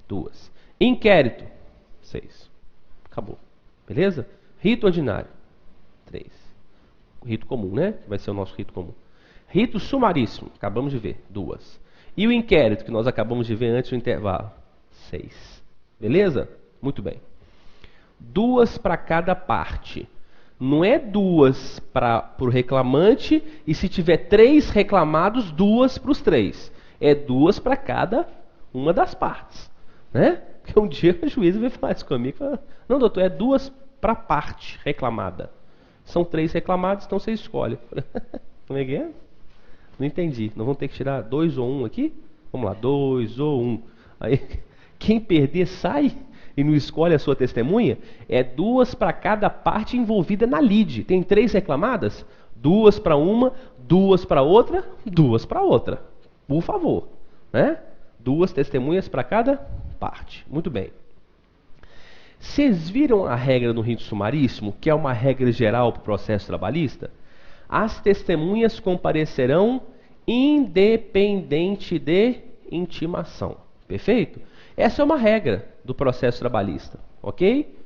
2. Inquérito, 6. Acabou. Beleza? Rito ordinário, 3. Rito comum, né? Que vai ser o nosso rito comum. Rito sumaríssimo, acabamos de ver, 2. E o inquérito, que nós acabamos de ver antes do intervalo? 6. Beleza? Muito bem. 2 para cada parte. Não é 2 para o reclamante e se tiver 3 reclamados, 2 para os 3. É 2 para cada uma das partes. Né? Porque um dia o juiz veio falar isso comigo. Fala, não, doutor, é 2 para a parte reclamada. São 3 reclamados, então você escolhe. Como é que é? Não entendi. Nós vamos ter que tirar 2 ou 1 aqui? Vamos lá, 2 ou 1. Aí, quem perder sai e não escolhe a sua testemunha. É 2 para cada parte envolvida na lide. Tem 3 reclamadas? 2 para uma, 2 para outra, 2 para outra. Por favor. Né? 2 testemunhas para cada parte. Muito bem. Vocês viram a regra no rito sumaríssimo, que é uma regra geral para o processo trabalhista? As testemunhas comparecerão independente de intimação. Perfeito? Essa é uma regra do processo trabalhista, ok?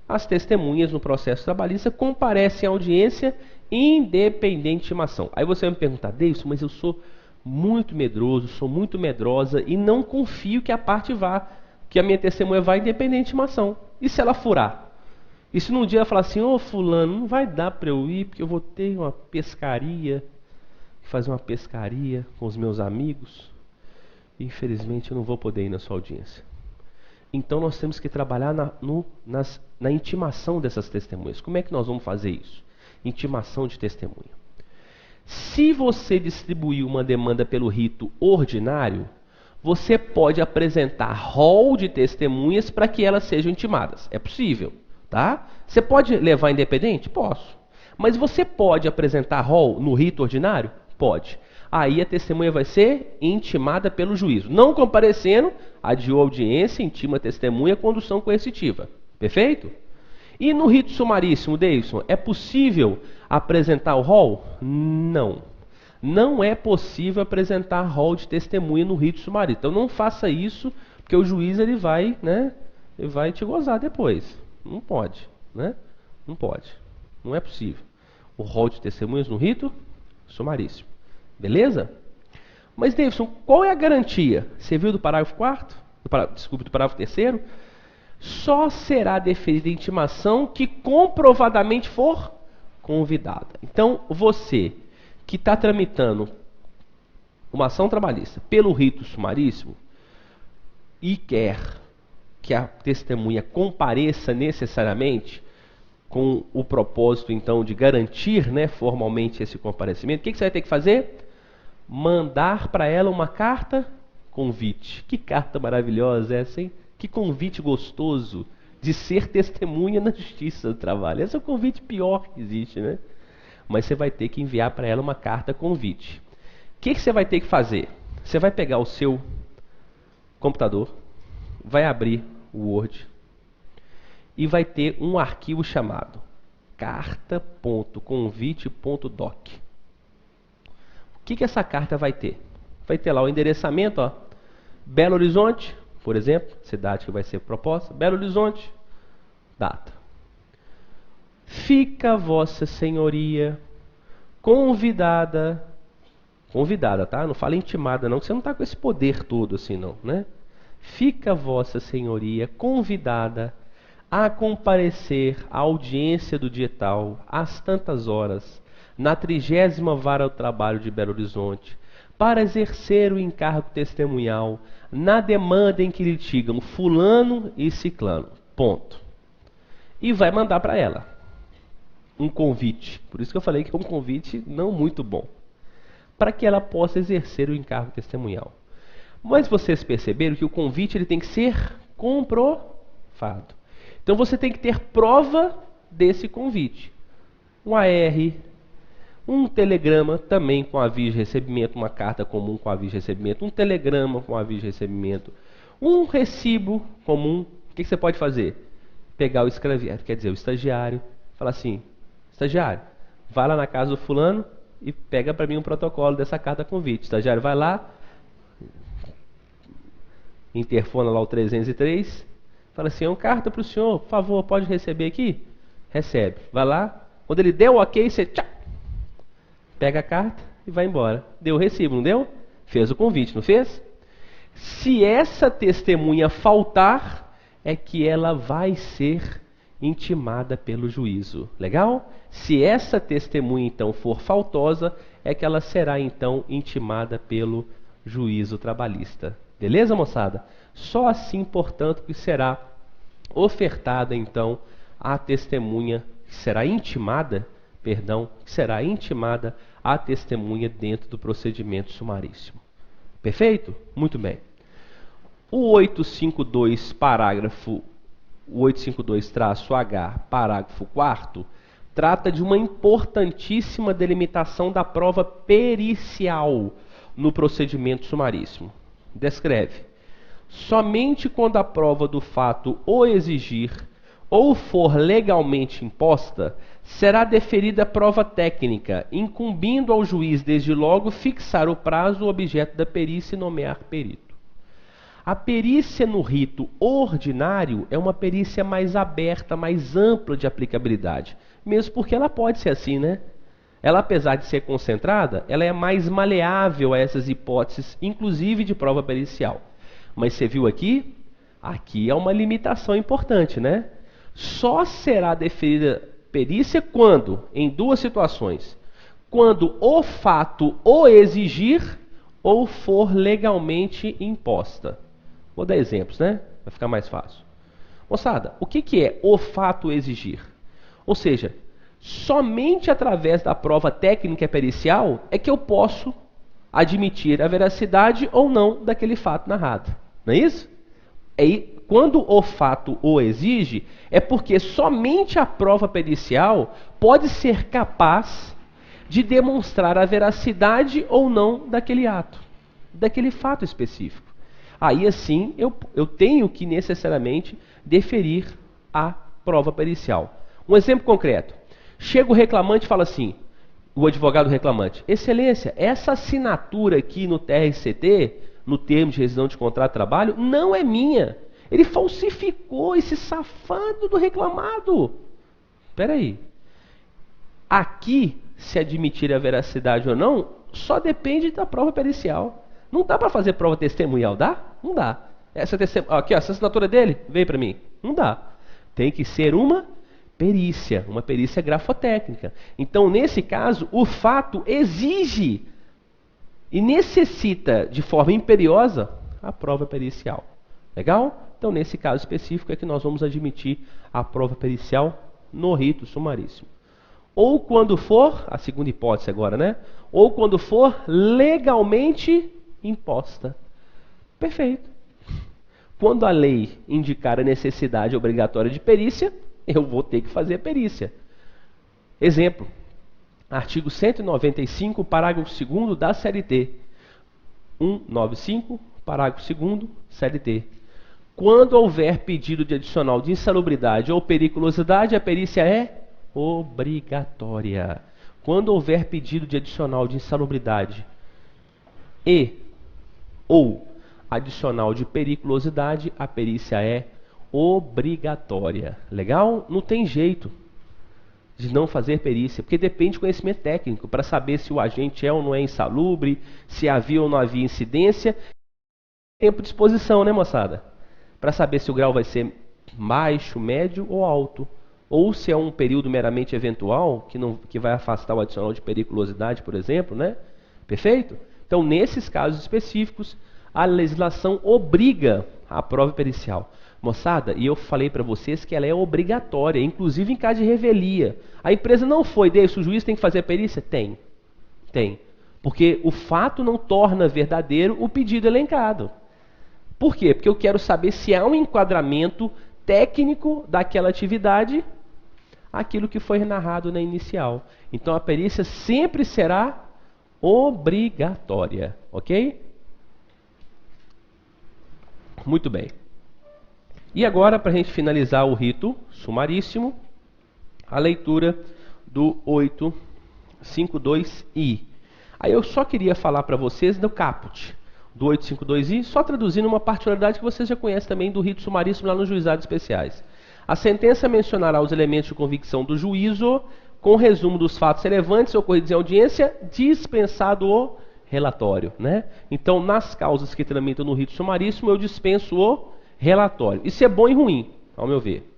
As testemunhas no processo trabalhista comparecem à audiência independente de intimação. Aí você vai me perguntar, Davidson, mas eu sou muito medroso, sou muito medrosa e não confio que a parte vá, que a minha testemunha vá independente de intimação. E se ela furar? E se num dia ela falar assim, ô fulano, não vai dar para eu ir porque eu vou ter uma pescaria, fazer uma pescaria com os meus amigos, e infelizmente eu não vou poder ir na sua audiência. Então nós temos que trabalhar na intimação dessas testemunhas. Como é que nós vamos fazer isso? Intimação de testemunha. Se você distribuir uma demanda pelo rito ordinário, você pode apresentar rol de testemunhas para que elas sejam intimadas. É possível, tá? Você pode levar independente? Posso. Mas você pode apresentar rol no rito ordinário? Pode. Aí a testemunha vai ser intimada pelo juízo. Não comparecendo, adiou a audiência, intima a testemunha, condução coercitiva. Perfeito? E no rito sumaríssimo, Davidson, é possível apresentar o rol? Não. Não é possível apresentar rol de testemunha no rito sumaríssimo. Então não faça isso, porque o juiz ele vai te gozar depois. Não pode, né? Não pode. Não é possível. O rol de testemunhas no rito sumaríssimo. Beleza? Mas, Davidson, qual é a garantia? Você viu do parágrafo 4º? Do parágrafo 3º? Só será deferida a intimação que comprovadamente for convidada. Então, você que está tramitando uma ação trabalhista pelo rito sumaríssimo e quer que a testemunha compareça necessariamente com o propósito, então, de garantir, né, formalmente esse comparecimento, o que você vai ter que fazer? Mandar para ela uma carta convite. Que carta maravilhosa essa, hein? Que convite gostoso de ser testemunha na justiça do trabalho. Esse é o convite pior que existe, né? Mas você vai ter que enviar para ela uma carta convite. O que você vai ter que fazer? Você vai pegar o seu computador, vai abrir o Word e vai ter um arquivo chamado carta.convite.doc. O que essa carta vai ter? Vai ter lá o endereçamento, ó, Belo Horizonte, por exemplo, cidade que vai ser proposta, Belo Horizonte, data. Fica Vossa Senhoria convidada, tá? Não fala intimada não, que você não está com esse poder todo assim não, né? Fica Vossa Senhoria convidada a comparecer à audiência do dia tal, às tantas horas, na 30ª Vara do Trabalho de Belo Horizonte, para exercer o encargo testemunhal na demanda em que litigam fulano e ciclano. Ponto. E vai mandar para ela um convite. Por isso que eu falei que é um convite não muito bom. Para que ela possa exercer o encargo testemunhal. Mas vocês perceberam que o convite ele tem que ser comprovado. Então você tem que ter prova desse convite. Um AR, um telegrama também com aviso de recebimento, uma carta comum com aviso de recebimento, um telegrama com aviso de recebimento, um recibo comum. O que você pode fazer? Pegar o escraviário, quer dizer, o estagiário, falar assim, estagiário, vai lá na casa do fulano e pega para mim um protocolo dessa carta convite. O estagiário vai lá, interfona lá o 303, fala assim, é uma carta para o senhor, por favor, pode receber aqui? Recebe. Vai lá, quando ele der o ok, você pega a carta e vai embora. Deu o recibo, não deu? Fez o convite, não fez? Se essa testemunha faltar, é que ela vai ser intimada pelo juízo. Legal? Se essa testemunha, então, for faltosa, é que ela será, então, intimada pelo juízo trabalhista. Beleza, moçada? Só assim, portanto, que será ofertada, então, a testemunha, que será intimada a testemunha dentro do procedimento sumaríssimo. Perfeito? Muito bem. O 852-H, parágrafo 4º, trata de uma importantíssima delimitação da prova pericial no procedimento sumaríssimo. Descreve: somente quando a prova do fato o exigir ou for legalmente imposta, será deferida prova técnica, incumbindo ao juiz, desde logo, fixar o prazo, o objeto da perícia e nomear perito. A perícia no rito ordinário é uma perícia mais aberta, mais ampla de aplicabilidade, mesmo porque ela pode ser assim, né? Ela, apesar de ser concentrada, ela é mais maleável a essas hipóteses, inclusive de prova pericial. Mas você viu aqui? Aqui é uma limitação importante, né? Só será deferida perícia quando? Em duas situações. Quando o fato o exigir ou for legalmente imposta. Vou dar exemplos, né? Vai ficar mais fácil. Moçada, o que é o fato exigir? Ou seja, somente através da prova técnica pericial é que eu posso admitir a veracidade ou não daquele fato narrado. Não é isso? Quando o fato o exige, é porque somente a prova pericial pode ser capaz de demonstrar a veracidade ou não daquele ato, daquele fato específico. Aí assim eu tenho que necessariamente deferir a prova pericial. Um exemplo concreto. Chega o reclamante e fala assim, o advogado reclamante: Excelência, essa assinatura aqui no TRCT, no termo de rescisão de contrato de trabalho, não é minha. Ele falsificou, esse safado do reclamado. Espera aí. Aqui, se admitir a veracidade ou não, só depende da prova pericial. Não dá para fazer prova testemunhal, dá? Não dá. Aqui, ó, essa assinatura dele, veio para mim. Não dá. Tem que ser uma perícia grafotécnica. Então, nesse caso, o fato exige e necessita, de forma imperiosa, a prova pericial. Legal? Então, nesse caso específico é que nós vamos admitir a prova pericial no rito sumaríssimo. Ou quando for, a segunda hipótese agora, né? Ou quando for legalmente imposta. Perfeito. Quando a lei indicar a necessidade obrigatória de perícia, eu vou ter que fazer a perícia. Exemplo. Artigo 195, parágrafo 2º da CLT. 195, parágrafo 2º, CLT. Quando houver pedido de adicional de insalubridade ou periculosidade, a perícia é obrigatória. Quando houver pedido de adicional de insalubridade ou adicional de periculosidade, a perícia é obrigatória. Legal? Não tem jeito de não fazer perícia, porque depende de conhecimento técnico, para saber se o agente é ou não é insalubre, se havia ou não havia incidência. Tempo de exposição, né, moçada? Para saber se o grau vai ser baixo, médio ou alto. Ou se é um período meramente eventual, que vai afastar o adicional de periculosidade, por exemplo, né? Perfeito? Então, nesses casos específicos, a legislação obriga a prova pericial. Moçada, e eu falei para vocês que ela é obrigatória, inclusive em caso de revelia. A empresa não foi, deixa o juiz tem que fazer a perícia? Tem. Porque o fato não torna verdadeiro o pedido elencado. Por quê? Porque eu quero saber se há um enquadramento técnico daquela atividade, aquilo que foi narrado na inicial. Então a perícia sempre será obrigatória, ok? Muito bem. E agora, para a gente finalizar o rito sumaríssimo, a leitura do 852i. Aí eu só queria falar para vocês do caput do 852i, só traduzindo uma particularidade que vocês já conhecem também do rito sumaríssimo lá nos juizados especiais. A sentença mencionará os elementos de convicção do juízo, com resumo dos fatos relevantes ocorridos em audiência, dispensado o relatório, né? Então, nas causas que tramitam no rito sumaríssimo, eu dispenso o relatório. Isso é bom e ruim, ao meu ver.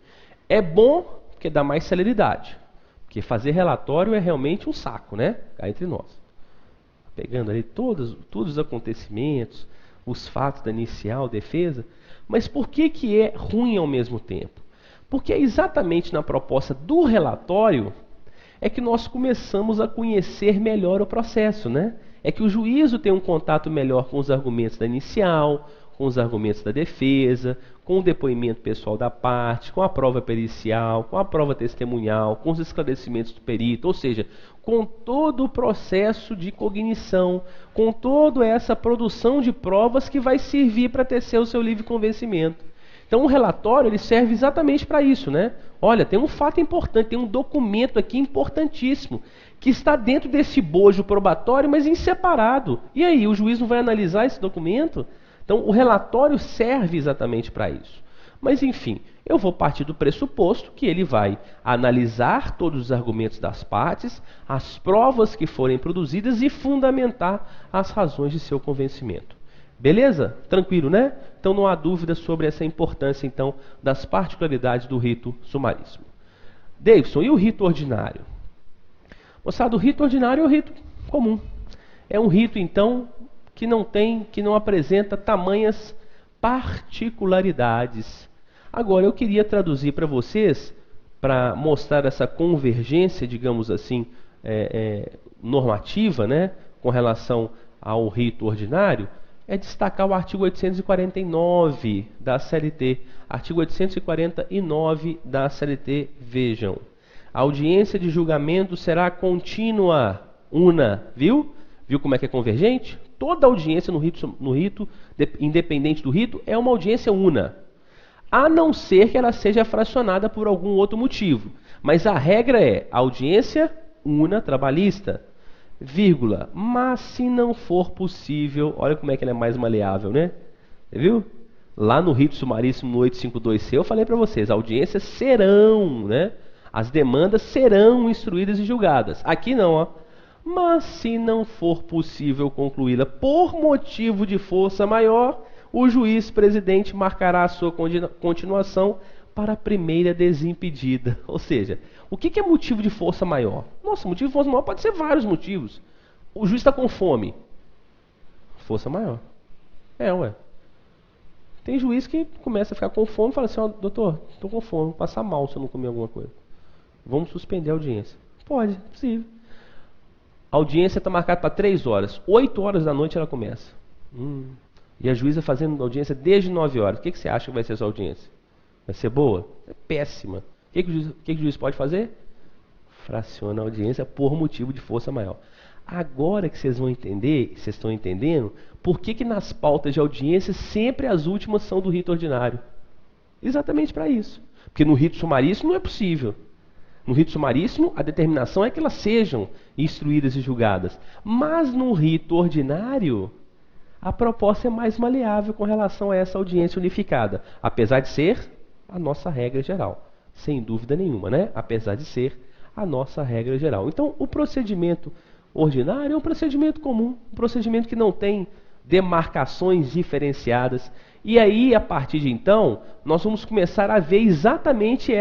É bom porque dá mais celeridade, porque fazer relatório é realmente um saco, né? Cá entre nós. Pegando ali todos os acontecimentos, os fatos da inicial, defesa. Mas por que é ruim ao mesmo tempo? Porque é exatamente na proposta do relatório é que nós começamos a conhecer melhor o processo, né? É que o juízo tem um contato melhor com os argumentos da inicial, com os argumentos da defesa, com o depoimento pessoal da parte, com a prova pericial, com a prova testemunhal, com os esclarecimentos do perito, ou seja, com todo o processo de cognição, com toda essa produção de provas que vai servir para tecer o seu livre convencimento. Então o relatório ele serve exatamente para isso, né? Olha, tem um fato importante, tem um documento aqui importantíssimo, que está dentro desse bojo probatório, mas em separado. E aí, o juiz não vai analisar esse documento? Então o relatório serve exatamente para isso. Mas enfim, eu vou partir do pressuposto que ele vai analisar todos os argumentos das partes, as provas que forem produzidas e fundamentar as razões de seu convencimento. Beleza? Tranquilo, né? Então não há dúvida sobre essa importância então das particularidades do rito sumaríssimo. Davidson, e o rito ordinário? Moçada, o rito ordinário é o rito comum. É um rito então que não apresenta tamanhas particularidades. Agora, eu queria traduzir para vocês, para mostrar essa convergência, digamos assim, normativa, né, com relação ao rito ordinário, é destacar o artigo 849 da CLT. Artigo 849 da CLT, vejam. A audiência de julgamento será contínua, una, viu? Viu como é que é convergente? Toda audiência no rito, independente do rito, é uma audiência una. A não ser que ela seja fracionada por algum outro motivo. Mas a regra é audiência una trabalhista, vírgula, mas se não for possível, olha como é que ela é mais maleável, né? Você viu? Lá no rito sumaríssimo no 852C, eu falei para vocês, audiências serão, né? As demandas serão instruídas e julgadas. Aqui não, ó. Mas se não for possível concluí-la por motivo de força maior, o juiz presidente marcará a sua continuação para a primeira desimpedida. Ou seja, o que é motivo de força maior? Nossa, motivo de força maior pode ser vários motivos. O juiz está com fome. Força maior. Ué. Tem juiz que começa a ficar com fome e fala assim, ó, doutor, estou com fome, vou passar mal se eu não comer alguma coisa. Vamos suspender a audiência. Pode, é possível. A audiência está marcada para 3 horas. 8 horas da noite ela começa. E a juíza fazendo audiência desde 9 horas. O que você acha que vai ser a sua audiência? Vai ser boa? É péssima. O que o juiz pode fazer? Fraciona a audiência por motivo de força maior. Agora que vocês vão entender, vocês estão entendendo, por que nas pautas de audiência sempre as últimas são do rito ordinário? Exatamente para isso. Porque no rito sumaríssimo não é possível. No rito sumaríssimo, a determinação é que elas sejam instruídas e julgadas. Mas no rito ordinário, a proposta é mais maleável com relação a essa audiência unificada. Apesar de ser a nossa regra geral. Sem dúvida nenhuma, né? Apesar de ser a nossa regra geral. Então, o procedimento ordinário é um procedimento comum. Um procedimento que não tem demarcações diferenciadas. E aí, a partir de então, nós vamos começar a ver exatamente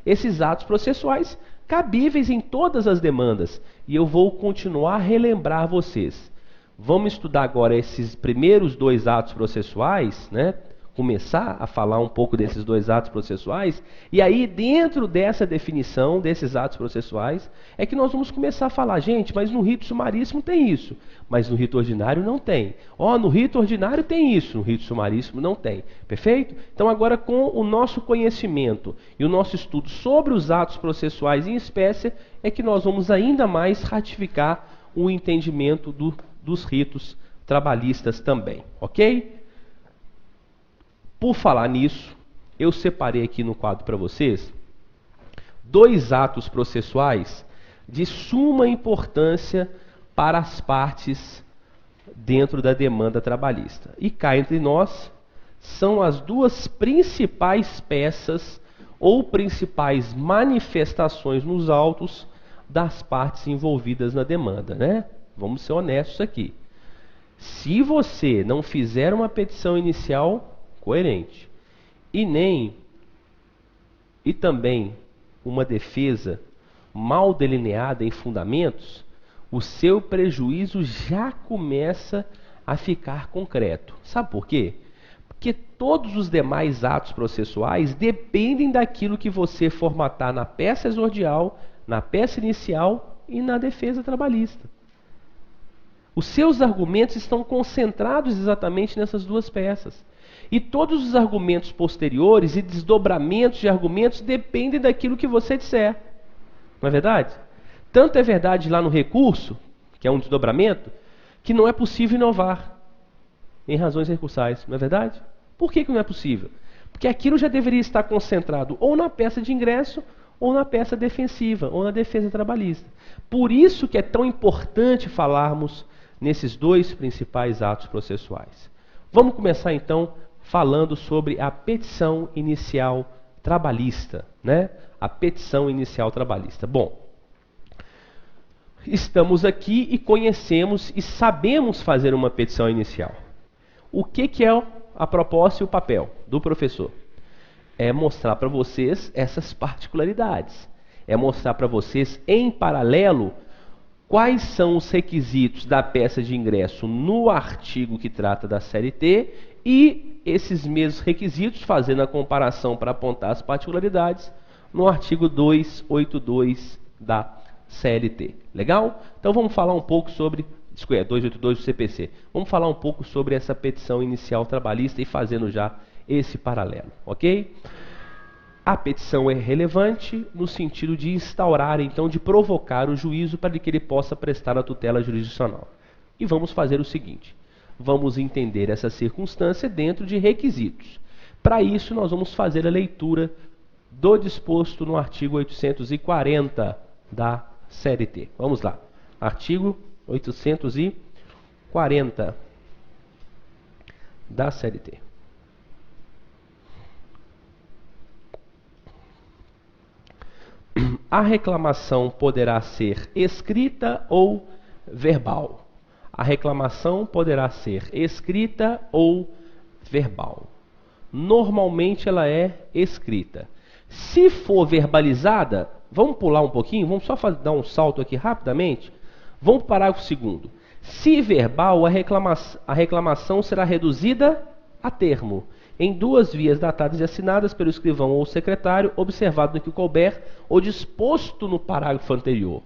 esses atos processuais cabíveis em todas as demandas. E eu vou continuar a relembrar vocês. Vamos estudar agora esses primeiros 2 atos processuais, né? Começar a falar um pouco desses 2 atos processuais. E aí, dentro dessa definição desses atos processuais, é que nós vamos começar a falar, gente, mas no rito sumaríssimo tem isso, mas no rito ordinário não tem. No rito ordinário tem isso, no rito sumaríssimo não tem. Perfeito? Então agora com o nosso conhecimento e o nosso estudo sobre os atos processuais em espécie, é que nós vamos ainda mais ratificar o entendimento dos ritos trabalhistas também. Ok? Por falar nisso, eu separei aqui no quadro para vocês 2 atos processuais de suma importância para as partes dentro da demanda trabalhista. E cá entre nós, são as 2 principais peças ou principais manifestações nos autos das partes envolvidas na demanda, né? Vamos ser honestos aqui. Se você não fizer uma petição inicial coerente e também uma defesa mal delineada em fundamentos, o seu prejuízo já começa a ficar concreto. Sabe por quê? Porque todos os demais atos processuais dependem daquilo que você formatar na peça exordial, na peça inicial e na defesa trabalhista. Os seus argumentos estão concentrados exatamente nessas 2 peças. E todos os argumentos posteriores e desdobramentos de argumentos dependem daquilo que você disser. Não é verdade? Tanto é verdade lá no recurso, que é um desdobramento, que não é possível inovar em razões recursais. Não é verdade? Por que não é possível? Porque aquilo já deveria estar concentrado ou na peça de ingresso, ou na peça defensiva, ou na defesa trabalhista. Por isso que é tão importante falarmos nesses dois principais atos processuais. Vamos começar então falando sobre a petição inicial trabalhista, né? A petição inicial trabalhista. Bom, estamos aqui e conhecemos e sabemos fazer uma petição inicial. O que é a proposta e o papel do professor? É mostrar para vocês essas particularidades. É mostrar para vocês, em paralelo, quais são os requisitos da peça de ingresso no artigo que trata da CLT e esses mesmos requisitos, fazendo a comparação para apontar as particularidades, no artigo 282 da CLT. Legal? Então vamos falar um pouco sobre, 282 do CPC. Vamos falar um pouco sobre essa petição inicial trabalhista e fazendo já esse paralelo, ok? A petição é relevante no sentido de instaurar, então, de provocar o juízo para que ele possa prestar a tutela jurisdicional. E vamos fazer o seguinte, vamos entender essa circunstância dentro de requisitos. Para isso, nós vamos fazer a leitura do disposto no artigo 840 da CLT. Vamos lá, artigo 840 da CLT. A reclamação poderá ser escrita ou verbal. A reclamação poderá ser escrita ou verbal. Normalmente ela é escrita. Se for verbalizada, vamos pular um pouquinho, vamos só dar um salto aqui rapidamente. Vamos para o parágrafo 2º. Se verbal, a reclamação será reduzida a termo, em duas vias datadas e assinadas pelo escrivão ou secretário, observado no que couber ou disposto no parágrafo anterior.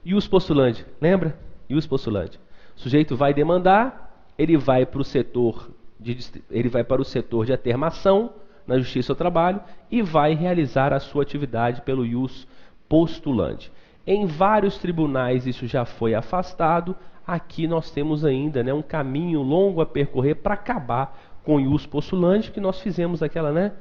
Ius postulante, lembra? Ius postulante. O sujeito vai demandar, ele vai para o setor de atermação na Justiça do Trabalho e vai realizar a sua atividade pelo ius postulante. Em vários tribunais isso já foi afastado. Aqui nós temos ainda, né, um caminho longo a percorrer para acabar com o ius postulante, que nós fizemos aquela, né?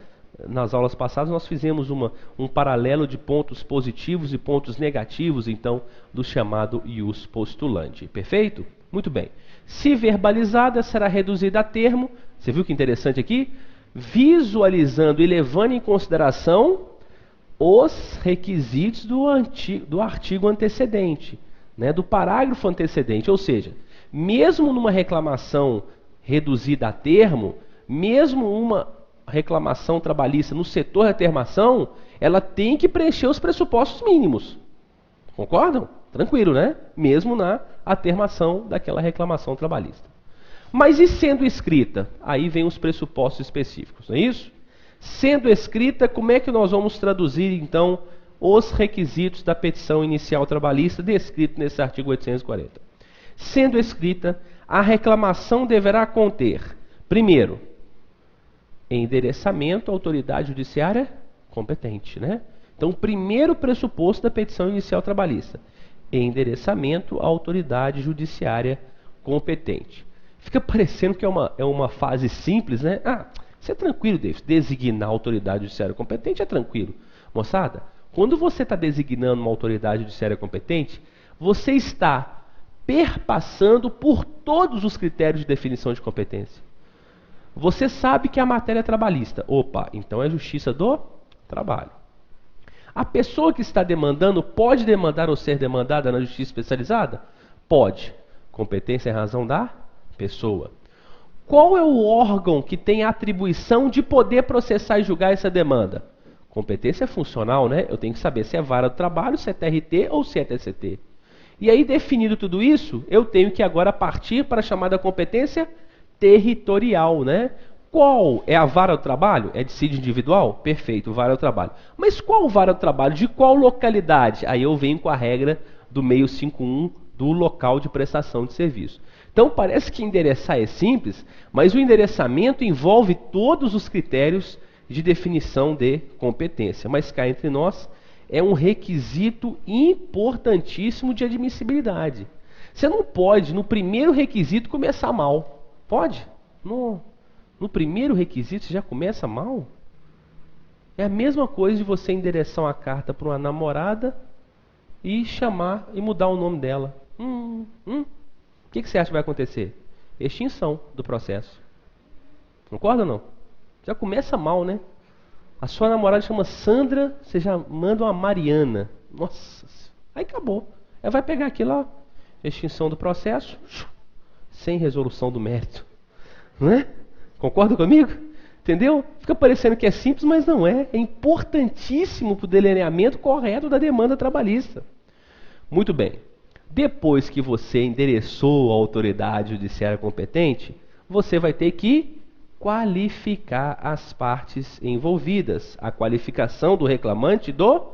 Nas aulas passadas nós fizemos um paralelo de pontos positivos e pontos negativos, então, do chamado ius postulante. Perfeito? Muito bem. Se verbalizada, será reduzida a termo, você viu que interessante aqui? Visualizando e levando em consideração os requisitos do artigo antecedente, né? Do parágrafo antecedente, ou seja, mesmo numa reclamação reduzida a termo, mesmo uma reclamação trabalhista no setor de atermação, ela tem que preencher os pressupostos mínimos. Concordam? Tranquilo, né? Mesmo na atermação daquela reclamação trabalhista. Mas e sendo escrita? Aí vem os pressupostos específicos, não é isso? Sendo escrita, como é que nós vamos traduzir, então, os requisitos da petição inicial trabalhista descrito nesse artigo 840? Sendo escrita, a reclamação deverá conter, primeiro, endereçamento à autoridade judiciária competente, né? Então, o primeiro pressuposto da petição inicial trabalhista, endereçamento à autoridade judiciária competente. Fica parecendo que é uma fase simples, né? Isso é tranquilo, David. Designar a autoridade judiciária competente é tranquilo. Moçada, quando você está designando uma autoridade judiciária competente, você está perpassando por todos os critérios de definição de competência. Você sabe que a matéria é trabalhista. Opa, então é justiça do trabalho. A pessoa que está demandando pode demandar ou ser demandada na justiça especializada? Pode. Competência é razão da pessoa. Qual é o órgão que tem a atribuição de poder processar e julgar essa demanda? Competência é funcional, né? Eu tenho que saber se é vara do trabalho, se é TRT ou se é TCT. E aí, definido tudo isso, eu tenho que agora partir para a chamada competência territorial, né? Qual é a vara do trabalho? É dissídio individual? Perfeito, vara do trabalho. Mas qual vara do trabalho? De qual localidade? Aí eu venho com a regra do meio 51 do local de prestação de serviço. Então parece que endereçar é simples, mas o endereçamento envolve todos os critérios de definição de competência. Mas cá entre nós, é um requisito importantíssimo de admissibilidade. Você não pode, no primeiro requisito, começar mal. Pode? No primeiro requisito, você já começa mal? É a mesma coisa de você endereçar uma carta para uma namorada e chamar e mudar o nome dela. O que você acha que vai acontecer? Extinção do processo. Concorda ou não? Já começa mal, né? A sua namorada chama Sandra, você já manda uma Mariana. Nossa, aí acabou. Ela vai pegar aquilo lá, extinção do processo, sem resolução do mérito. Não é? Concorda comigo? Entendeu? Fica parecendo que é simples, mas não é. É importantíssimo para o delineamento correto da demanda trabalhista. Muito bem. Depois que você endereçou a autoridade judiciária competente, você vai ter que qualificar as partes envolvidas. A qualificação do reclamante e do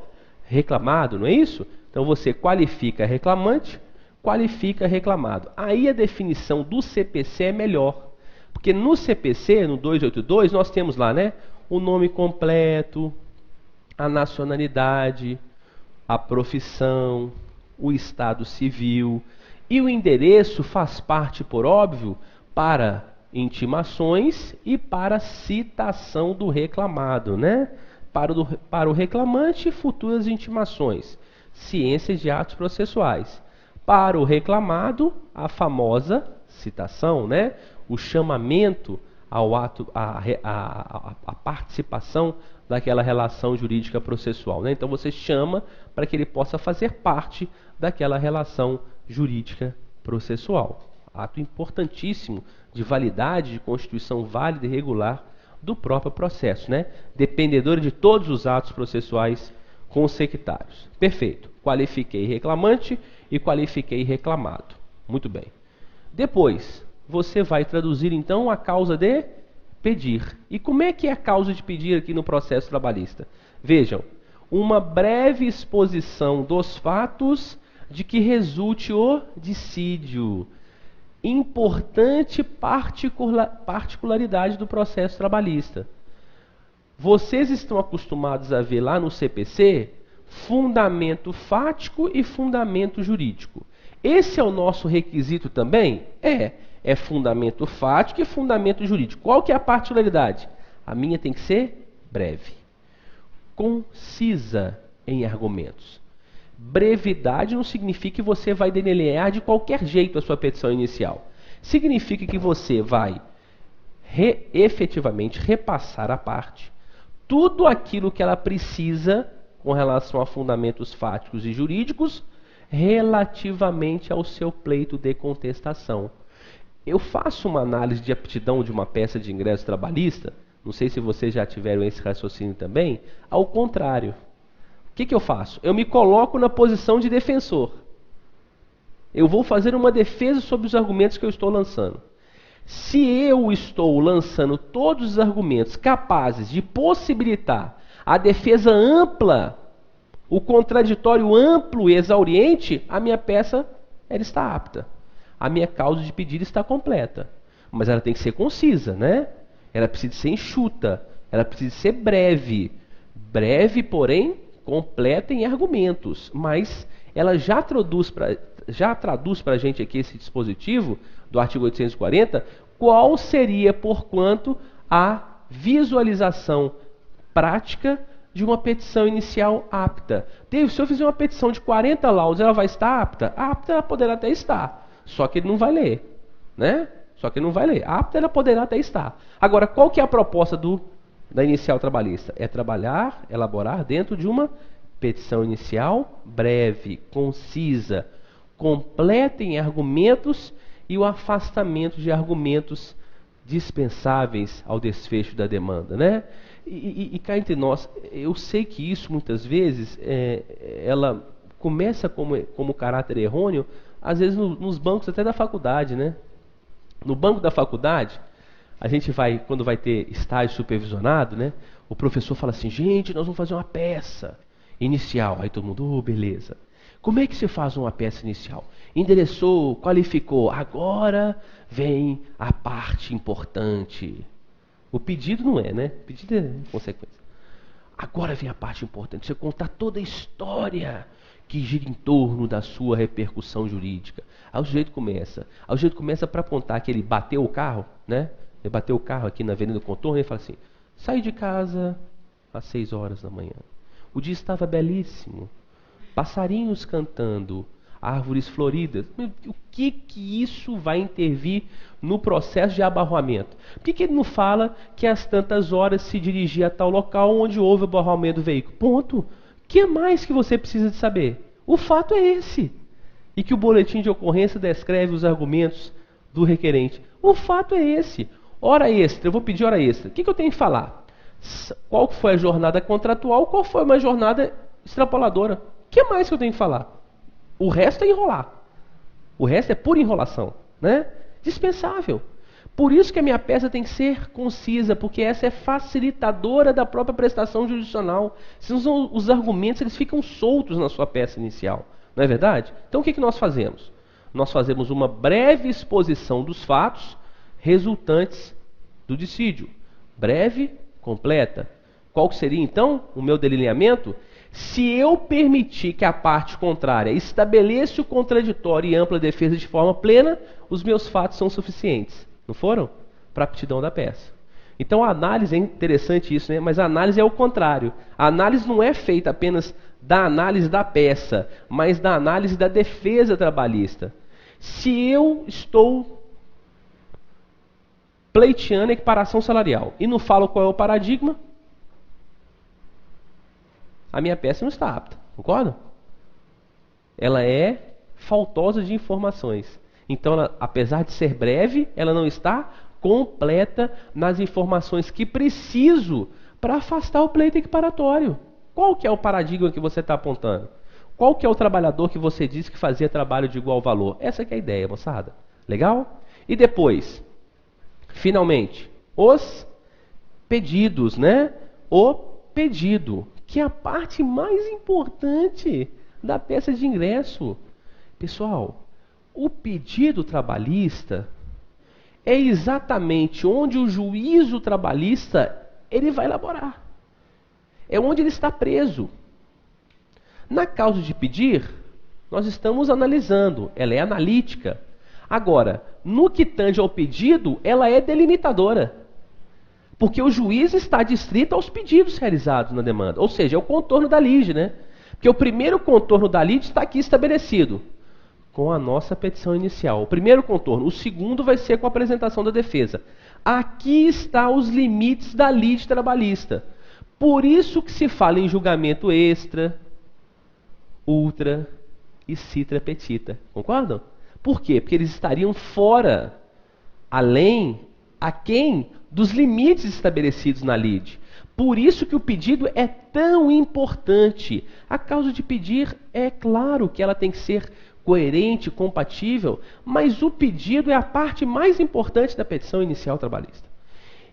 reclamado, não é isso? Então você qualifica reclamante, qualifica reclamado. Aí a definição do CPC é melhor. Porque no CPC, no 282, nós temos lá, né, o nome completo, a nacionalidade, a profissão, o estado civil. E o endereço faz parte, por óbvio, para intimações e para citação do reclamado, né? Para o reclamante, futuras intimações, ciências de atos processuais. Para o reclamado, a famosa citação, né? O chamamento ao ato, a participação daquela relação jurídica processual, né? Então você chama para que ele possa fazer parte daquela relação jurídica processual. Ato importantíssimo de validade, de constituição válida e regular do próprio processo, né? Dependedora de todos os atos processuais consectários. Perfeito. Qualifiquei reclamante e qualifiquei reclamado. Muito bem. Depois, você vai traduzir então a causa de pedir. E como é que é a causa de pedir aqui no processo trabalhista? Vejam, uma breve exposição dos fatos de que resulte o dissídio. Importante particularidade do processo trabalhista. Vocês estão acostumados a ver lá no CPC fundamento fático e fundamento jurídico. Esse é o nosso requisito também? É fundamento fático e fundamento jurídico. Qual que é a particularidade? A minha tem que ser breve, concisa em argumentos. Brevidade não significa que você vai delinear de qualquer jeito a sua petição inicial. Significa que você vai efetivamente repassar à parte tudo aquilo que ela precisa com relação a fundamentos fáticos e jurídicos relativamente ao seu pleito de contestação. Eu faço uma análise de aptidão de uma peça de ingresso trabalhista, não sei se vocês já tiveram esse raciocínio também, ao contrário. O que eu faço? Eu me coloco na posição de defensor. Eu vou fazer uma defesa sobre os argumentos que eu estou lançando. Se eu estou lançando todos os argumentos capazes de possibilitar a defesa ampla, o contraditório amplo e exauriente, a minha peça ela está apta. A minha causa de pedido está completa. Mas ela tem que ser concisa, né? Ela precisa ser enxuta. Ela precisa ser breve. Breve, porém, completa em argumentos. Mas ela já traduz para a gente aqui esse dispositivo do artigo 840, qual seria, porquanto, a visualização prática de uma petição inicial apta. Se eu fizer uma petição de 40 laudos, ela vai estar apta? Apta ela poderá até estar, só que ele não vai ler, né? Só que ele não vai ler. Apta ela poderá até estar. Agora, qual que é a proposta da inicial trabalhista? É trabalhar, elaborar dentro de uma petição inicial breve, concisa, completa em argumentos e o afastamento de argumentos dispensáveis ao desfecho da demanda, né? E cá entre nós, eu sei que isso muitas vezes ela começa como caráter errôneo, às vezes nos bancos até da faculdade, né? No banco da faculdade, a gente vai, quando vai ter estágio supervisionado, né? O professor fala assim, gente, nós vamos fazer uma peça inicial. Aí todo mundo, beleza. Como é que se faz uma peça inicial? Endereçou, qualificou, agora vem a parte importante. O pedido não é, né? O pedido é consequência. Agora vem a parte importante, você contar toda a história que gira em torno da sua repercussão jurídica. Aí o sujeito começa para apontar que ele bateu o carro, né? Ele bateu o carro aqui na Avenida do Contorno e ele fala assim, saí de casa às 6 horas da manhã. O dia estava belíssimo, passarinhos cantando, árvores floridas. O que isso vai intervir no processo de abarroamento? Por que ele não fala que às tantas horas se dirigia a tal local onde houve o abarroamento do veículo? Ponto. O que mais que você precisa de saber? O fato é esse. E que o boletim de ocorrência descreve os argumentos do requerente. O fato é esse. Hora extra, eu vou pedir hora extra. O que eu tenho que falar? Qual foi a jornada contratual? Qual foi uma jornada extrapoladora? O que mais que eu tenho que falar? O resto é enrolar. O resto é pura enrolação, né? Dispensável. Por isso que a minha peça tem que ser concisa, porque essa é facilitadora da própria prestação jurisdicional. Senão os argumentos eles ficam soltos na sua peça inicial. Não é verdade? Então o que nós fazemos? Nós fazemos uma breve exposição dos fatos resultantes do dissídio. Breve, completa. Qual que seria então o meu delineamento? Se eu permitir que a parte contrária estabeleça o contraditório e ampla defesa de forma plena, os meus fatos são suficientes. Não foram? Para a aptidão da peça. Então a análise, é interessante isso, né? Mas a análise é o contrário. A análise não é feita apenas da análise da peça, mas da análise da defesa trabalhista. Se eu estou pleiteando a equiparação salarial e não falo qual é o paradigma, a minha peça não está apta, concorda? Ela é faltosa de informações. Então, apesar de ser breve, ela não está completa nas informações que preciso para afastar o pleito equiparatório. Qual que é o paradigma que você está apontando? Qual que é o trabalhador que você disse que fazia trabalho de igual valor? Essa que é a ideia, moçada. Legal? E depois, finalmente, os pedidos, né? O pedido, que é a parte mais importante da peça de ingresso. Pessoal, o pedido trabalhista é exatamente onde o juízo trabalhista ele vai elaborar. É onde ele está preso. Na causa de pedir, nós estamos analisando, ela é analítica. Agora, no que tange ao pedido, ela é delimitadora. Porque o juiz está adstrito aos pedidos realizados na demanda. Ou seja, é o contorno da lide, né? Porque o primeiro contorno da lide está aqui estabelecido com a nossa petição inicial. O primeiro contorno. O segundo vai ser com a apresentação da defesa. Aqui estão os limites da lide trabalhista. Por isso que se fala em julgamento extra, ultra e citra petita. Concordam? Por quê? Porque eles estariam fora, além, aquém dos limites estabelecidos na lide. Por isso que o pedido é tão importante. A causa de pedir, é claro que ela tem que ser coerente, compatível, mas o pedido é a parte mais importante da petição inicial trabalhista.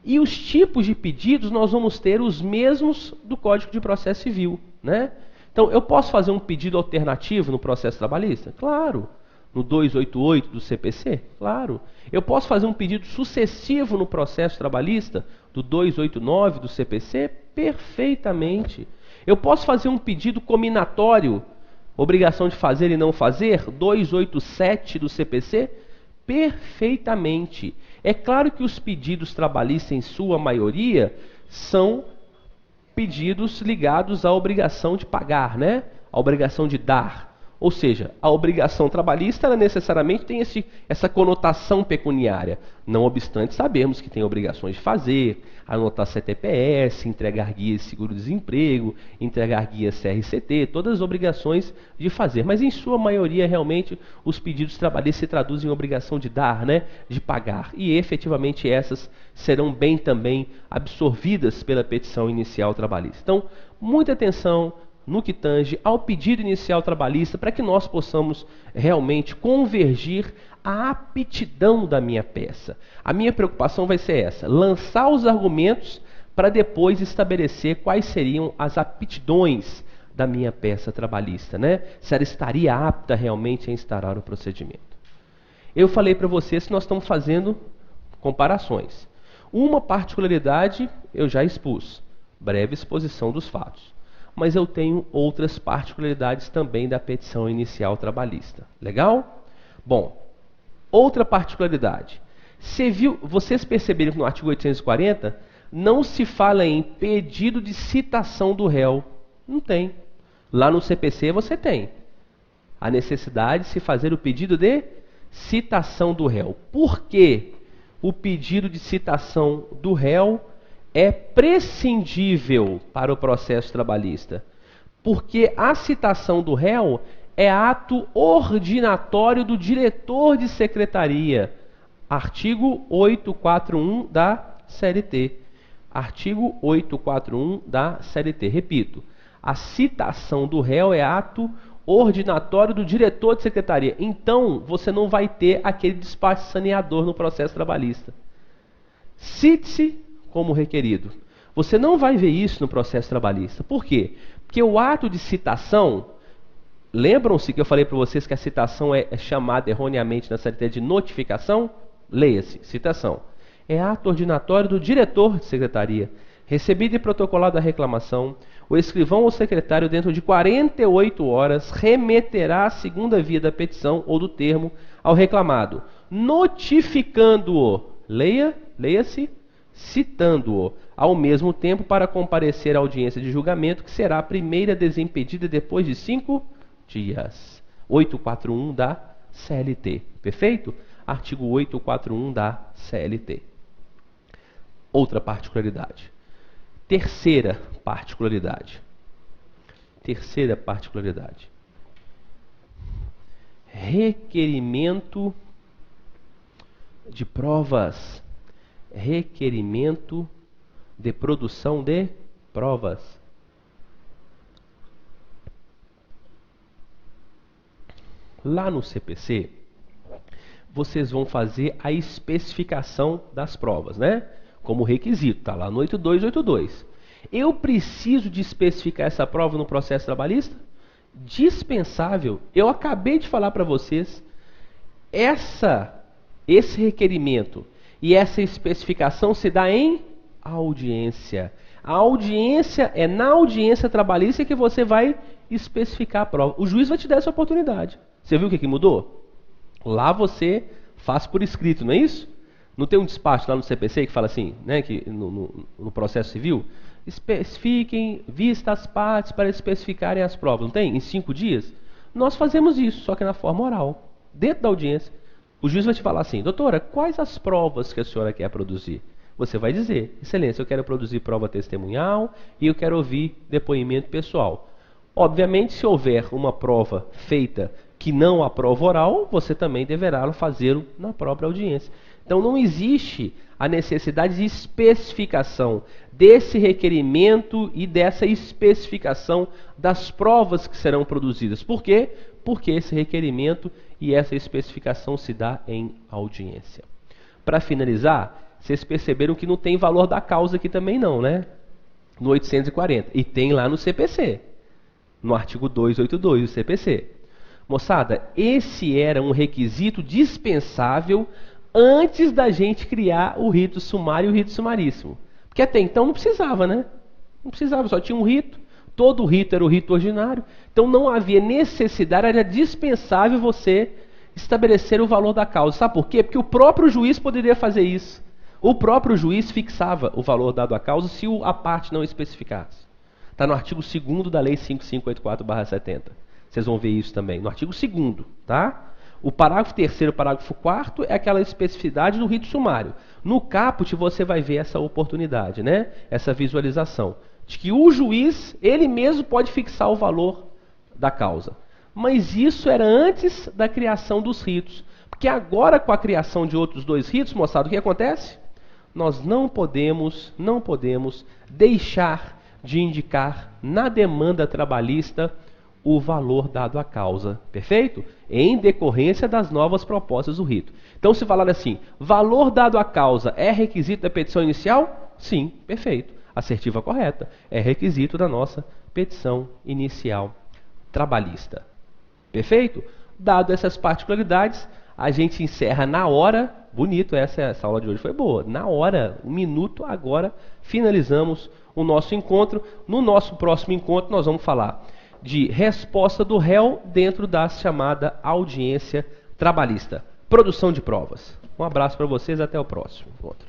E os tipos de pedidos nós vamos ter os mesmos do Código de Processo Civil, né? Então, eu posso fazer um pedido alternativo no processo trabalhista? Claro. No 288 do CPC? Claro. Eu posso fazer um pedido sucessivo no processo trabalhista? Do 289 do CPC? Perfeitamente. Eu posso fazer um pedido cominatório, obrigação de fazer e não fazer? 287 do CPC? Perfeitamente. É claro que os pedidos trabalhistas, em sua maioria, são pedidos ligados à obrigação de pagar, né? A obrigação de dar. Ou seja, a obrigação trabalhista ela necessariamente tem essa conotação pecuniária. Não obstante, sabemos que tem obrigações de fazer, anotar CTPS, entregar guias de seguro-desemprego, entregar guias CRCT, todas as obrigações de fazer. Mas em sua maioria, realmente, os pedidos trabalhistas se traduzem em obrigação de dar, né? De pagar. E efetivamente essas serão bem também absorvidas pela petição inicial trabalhista. Então, muita atenção no que tange ao pedido inicial trabalhista, para que nós possamos realmente convergir a aptidão da minha peça. A minha preocupação vai ser essa, lançar os argumentos para depois estabelecer quais seriam as aptidões da minha peça trabalhista, né? Se ela estaria apta realmente a instaurar o procedimento. Eu falei para vocês que nós estamos fazendo comparações. Uma particularidade eu já expus, breve exposição dos fatos. Mas eu tenho outras particularidades também da petição inicial trabalhista. Legal? Bom, outra particularidade. Vocês perceberam que no artigo 840 não se fala em pedido de citação do réu. Não tem. Lá no CPC você tem a necessidade de se fazer o pedido de citação do réu. Por que o pedido de citação do réu é prescindível para o processo trabalhista? Porque a citação do réu é ato ordinatório do diretor de secretaria. Artigo 841 da CLT. Artigo 841 da CLT. Repito, a citação do réu é ato ordinatório do diretor de secretaria. Então, você não vai ter aquele despacho saneador no processo trabalhista. Cite-se como requerido. Você não vai ver isso no processo trabalhista. Por quê? Porque o ato de citação, lembram-se que eu falei para vocês que a citação é chamada erroneamente na CLT de notificação? Leia-se, citação. É ato ordinatório do diretor de secretaria. Recebida e protocolada a reclamação, o escrivão ou secretário, dentro de 48 horas, remeterá a segunda via da petição ou do termo ao reclamado, notificando-o, leia-se, citando-o, ao mesmo tempo para comparecer à audiência de julgamento, que será a primeira desimpedida depois de 5 dias. 841 da CLT. Perfeito? Artigo 841 da CLT. Outra particularidade. Terceira particularidade. Terceira particularidade. Requerimento de provas. Requerimento de produção de provas. Lá no CPC, vocês vão fazer a especificação das provas, né? Como requisito, tá lá no 8282. Eu preciso de especificar essa prova no processo trabalhista? Dispensável. Eu acabei de falar para vocês, esse requerimento e essa especificação se dá em audiência. A audiência é na audiência trabalhista que você vai especificar a prova. O juiz vai te dar essa oportunidade. Você viu o que mudou? Lá você faz por escrito, não é isso? Não tem um despacho lá no CPC que fala assim, né, que no processo civil? Especifiquem, vista as partes para especificarem as provas. Não tem? Em 5 dias? Nós fazemos isso, só que na forma oral, dentro da audiência. O juiz vai te falar assim, doutora, quais as provas que a senhora quer produzir? Você vai dizer, excelência, eu quero produzir prova testemunhal e eu quero ouvir depoimento pessoal. Obviamente, se houver uma prova feita que não a prova oral, você também deverá fazê-lo na própria audiência. Então não existe a necessidade de especificação desse requerimento e dessa especificação das provas que serão produzidas. Por quê? Porque esse requerimento e essa especificação se dá em audiência. Para finalizar, vocês perceberam que não tem valor da causa aqui também não, né? No 840. E tem lá no CPC, no artigo 282 do CPC. Moçada, esse era um requisito dispensável antes da gente criar o rito sumário e o rito sumaríssimo. Porque até então não precisava, né? Não precisava, só tinha um rito. Todo rito era o rito ordinário. Então não havia necessidade, era dispensável você estabelecer o valor da causa. Sabe por quê? Porque o próprio juiz poderia fazer isso. O próprio juiz fixava o valor dado à causa se a parte não especificasse. Está no artigo 2º da Lei 5584/70. Vocês vão ver isso também, no artigo 2º, tá? O parágrafo 3º e o parágrafo 4º é aquela especificidade do rito sumário. No caput você vai ver essa oportunidade, né? Essa visualização de que o juiz, ele mesmo pode fixar o valor da causa. Mas isso era antes da criação dos ritos. Porque agora, com a criação de outros 2 ritos, moçada, o que acontece? Nós não podemos deixar de indicar na demanda trabalhista o valor dado à causa, perfeito? Em decorrência das novas propostas do rito. Então, se falar assim, valor dado à causa é requisito da petição inicial? Sim, perfeito. Assertiva correta. É requisito da nossa petição inicial trabalhista. Perfeito? Dado essas particularidades, a gente encerra na hora. Bonito, essa aula de hoje foi boa. Na hora, 1 minuto agora, finalizamos o nosso encontro. No nosso próximo encontro, nós vamos falar de resposta do réu dentro da chamada audiência trabalhista. Produção de provas. Um abraço para vocês, até o próximo encontro.